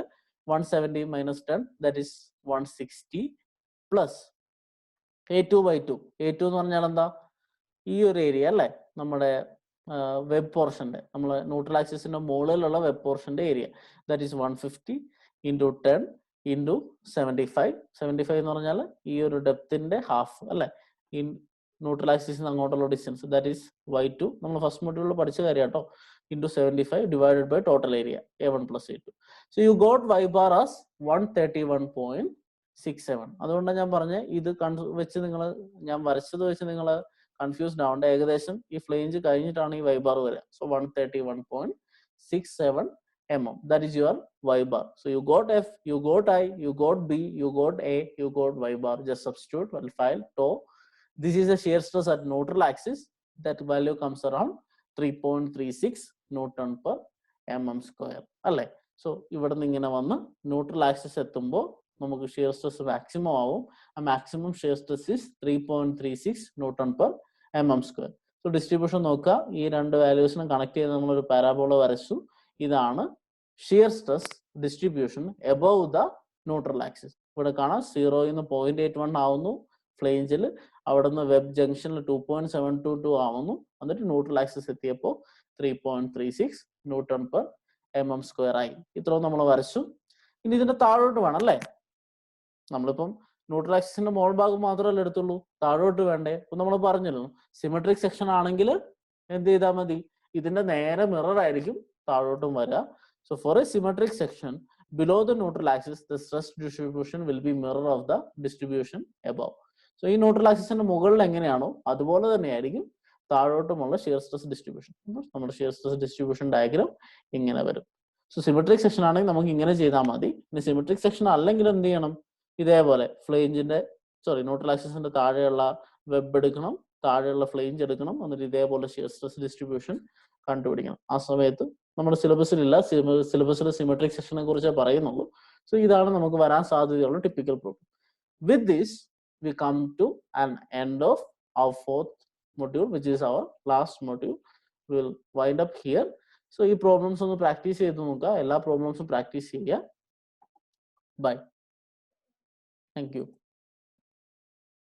170 - 10 that is 160 plus A2/2. A2 എന്ന് പറഞ്ഞാൽ എന്താ, ഈ ഒരു ഏരിയ അല്ലേ, നമ്മുടെ വെബ് പോർഷന്റെ, നമ്മൾ ന്യൂട്രൽ ആക്സിസിന്റെ മുകളിലുള്ള വെബ് പോർഷന്റെ ഏരിയ. That is 150 × 10 × 75. 75 എന്ന് പറഞ്ഞാൽ ഈ ഒരു ഡെപ്തിന്റെ ഹാഫ് അല്ലെ, ഈ ന്യൂട്രൽ ആക്സിസിന് അങ്ങോട്ടുള്ള ഡിസ്റ്റൻസ്. That is y2. നമ്മൾ ഫസ്റ്റ് മൊഡ്യൂളിൽ പഠിച്ച കാര്യം കേട്ടോ. × 75 divided by total area A1 + A2. So you got y bar as 131.67. അതുകൊണ്ടാണ് ഞാൻ പറഞ്ഞത് ഇത് വെച്ച് നിങ്ങൾ, ഞാൻ വരച്ചത് വെച്ച് നിങ്ങൾ കൺഫ്യൂസ്ഡ് ആവണ്ട. ഏകദേശം ഈ ഫ്ലേഞ്ച് കഴിഞ്ഞിട്ടാണ് ഈ y bar വരിക. So 131.67 mm. That is your y bar. So you got F, you got I, you got B, you got A, you got y bar. Just substitute, well, file tau. This is the shear stress at neutral axis. That value comes around 3.36 Newton/mm². അല്ലേ? So ഇവിടെ നിന്ന് ഇങ്ങനെ വന്ന് neutral axis എത്തുമ്പോൾ നമുക്ക് shear stress maximum ആവും. ആ maximum shear stress is 3.36 Newton/mm². So distribution നോക്കുക, ഈ രണ്ട് വാല്യൂസിനും കണക്ട് ചെയ്ത് നമ്മളൊരു പാരാബോള വരച്ചു. ഇതാണ് shear stress distribution above the neutral axis. ഇവിടെ കാണാം 0 ന്ന് 0.81 ആവുന്നു ഫ്ലേഞ്ചിൽ, അവിടെ നിന്ന് വെബ് ജംഗ്ഷനിൽ 2.722 ആവുന്നു, എന്നിട്ട് ന്യൂട്രൽ ആക്സിസ് എത്തിയപ്പോൾ 3.36 Newton/mm² ആയി. ഇത്രയും നമ്മൾ വരച്ചു. ഇനി ഇതിന്റെ താഴോട്ട് വേണം അല്ലേ, നമ്മളിപ്പം ന്യൂട്രൽ ആക്സിസിന്റെ മോൾ ഭാഗം മാത്രമല്ല എടുത്തുള്ളൂ, താഴോട്ട് വേണ്ടേ? ഇപ്പൊ നമ്മൾ പറഞ്ഞല്ലോ സിമെട്രിക് സെക്ഷൻ ആണെങ്കിൽ എന്ത് ചെയ്താൽ മതി, ഇതിന്റെ നേരെ മിറർ ആയിരിക്കും താഴോട്ടും വരിക. So for a symmetric section below the neutral axis the stress distribution will be mirror of the distribution above. So ഈ ന്യൂട്രൽ ആക്സിസിന്റെ മുകളിൽ എങ്ങനെയാണോ അതുപോലെ തന്നെയായിരിക്കും താഴോട്ടുമുള്ള ഷിയർ സ്ട്രെസ് ഡിസ്ട്രിബ്യൂഷൻ. നമ്മുടെ ഷിയർ സ്ട്രെസ് ഡിസ്ട്രിബ്യൂഷൻ ഡയഗ്രാം ഇങ്ങനെ വരും. സോ സിമെട്രിക് സെക്ഷൻ ആണെങ്കിൽ നമുക്ക് ഇങ്ങനെ ചെയ്താൽ മതി. ഇനി സിമെട്രിക് സെക്ഷൻ അല്ലെങ്കിൽ എന്ത് ചെയ്യണം, ഇതേപോലെ ഫ്ലേഞ്ചിന്റെ ന്യൂട്രൽ ആക്സിസിന്റെ താഴെയുള്ള വെബ് എടുക്കണം, താഴെയുള്ള ഫ്ലേഞ്ച് എടുക്കണം, എന്നിട്ട് ഇതേപോലെ ഷിയർ സ്ട്രെസ് ഡിസ്ട്രിബ്യൂഷൻ കണ്ടുപിടിക്കണം. ആ സമയത്ത് നമ്മുടെ സിലബസിലില്ല, സിലബസിൽ സിമെട്രിക് സെക്ഷനെ കുറിച്ച് പറയുന്നുള്ളൂ. സോ ഇതാണ് നമുക്ക് വരാൻ സാധ്യതയുള്ള typical problem. With this we come to an end of our 4th module, which is our last module. We will wind up here. So ഈ പ്രോബ്ലംസ് ഒന്ന് പ്രാക്ടീസ് ചെയ്ത് നോക്കുക, എല്ലാ പ്രോബ്ലംസും പ്രാക്ടീസ് ചെയ്യുക. ബൈ. Thank you.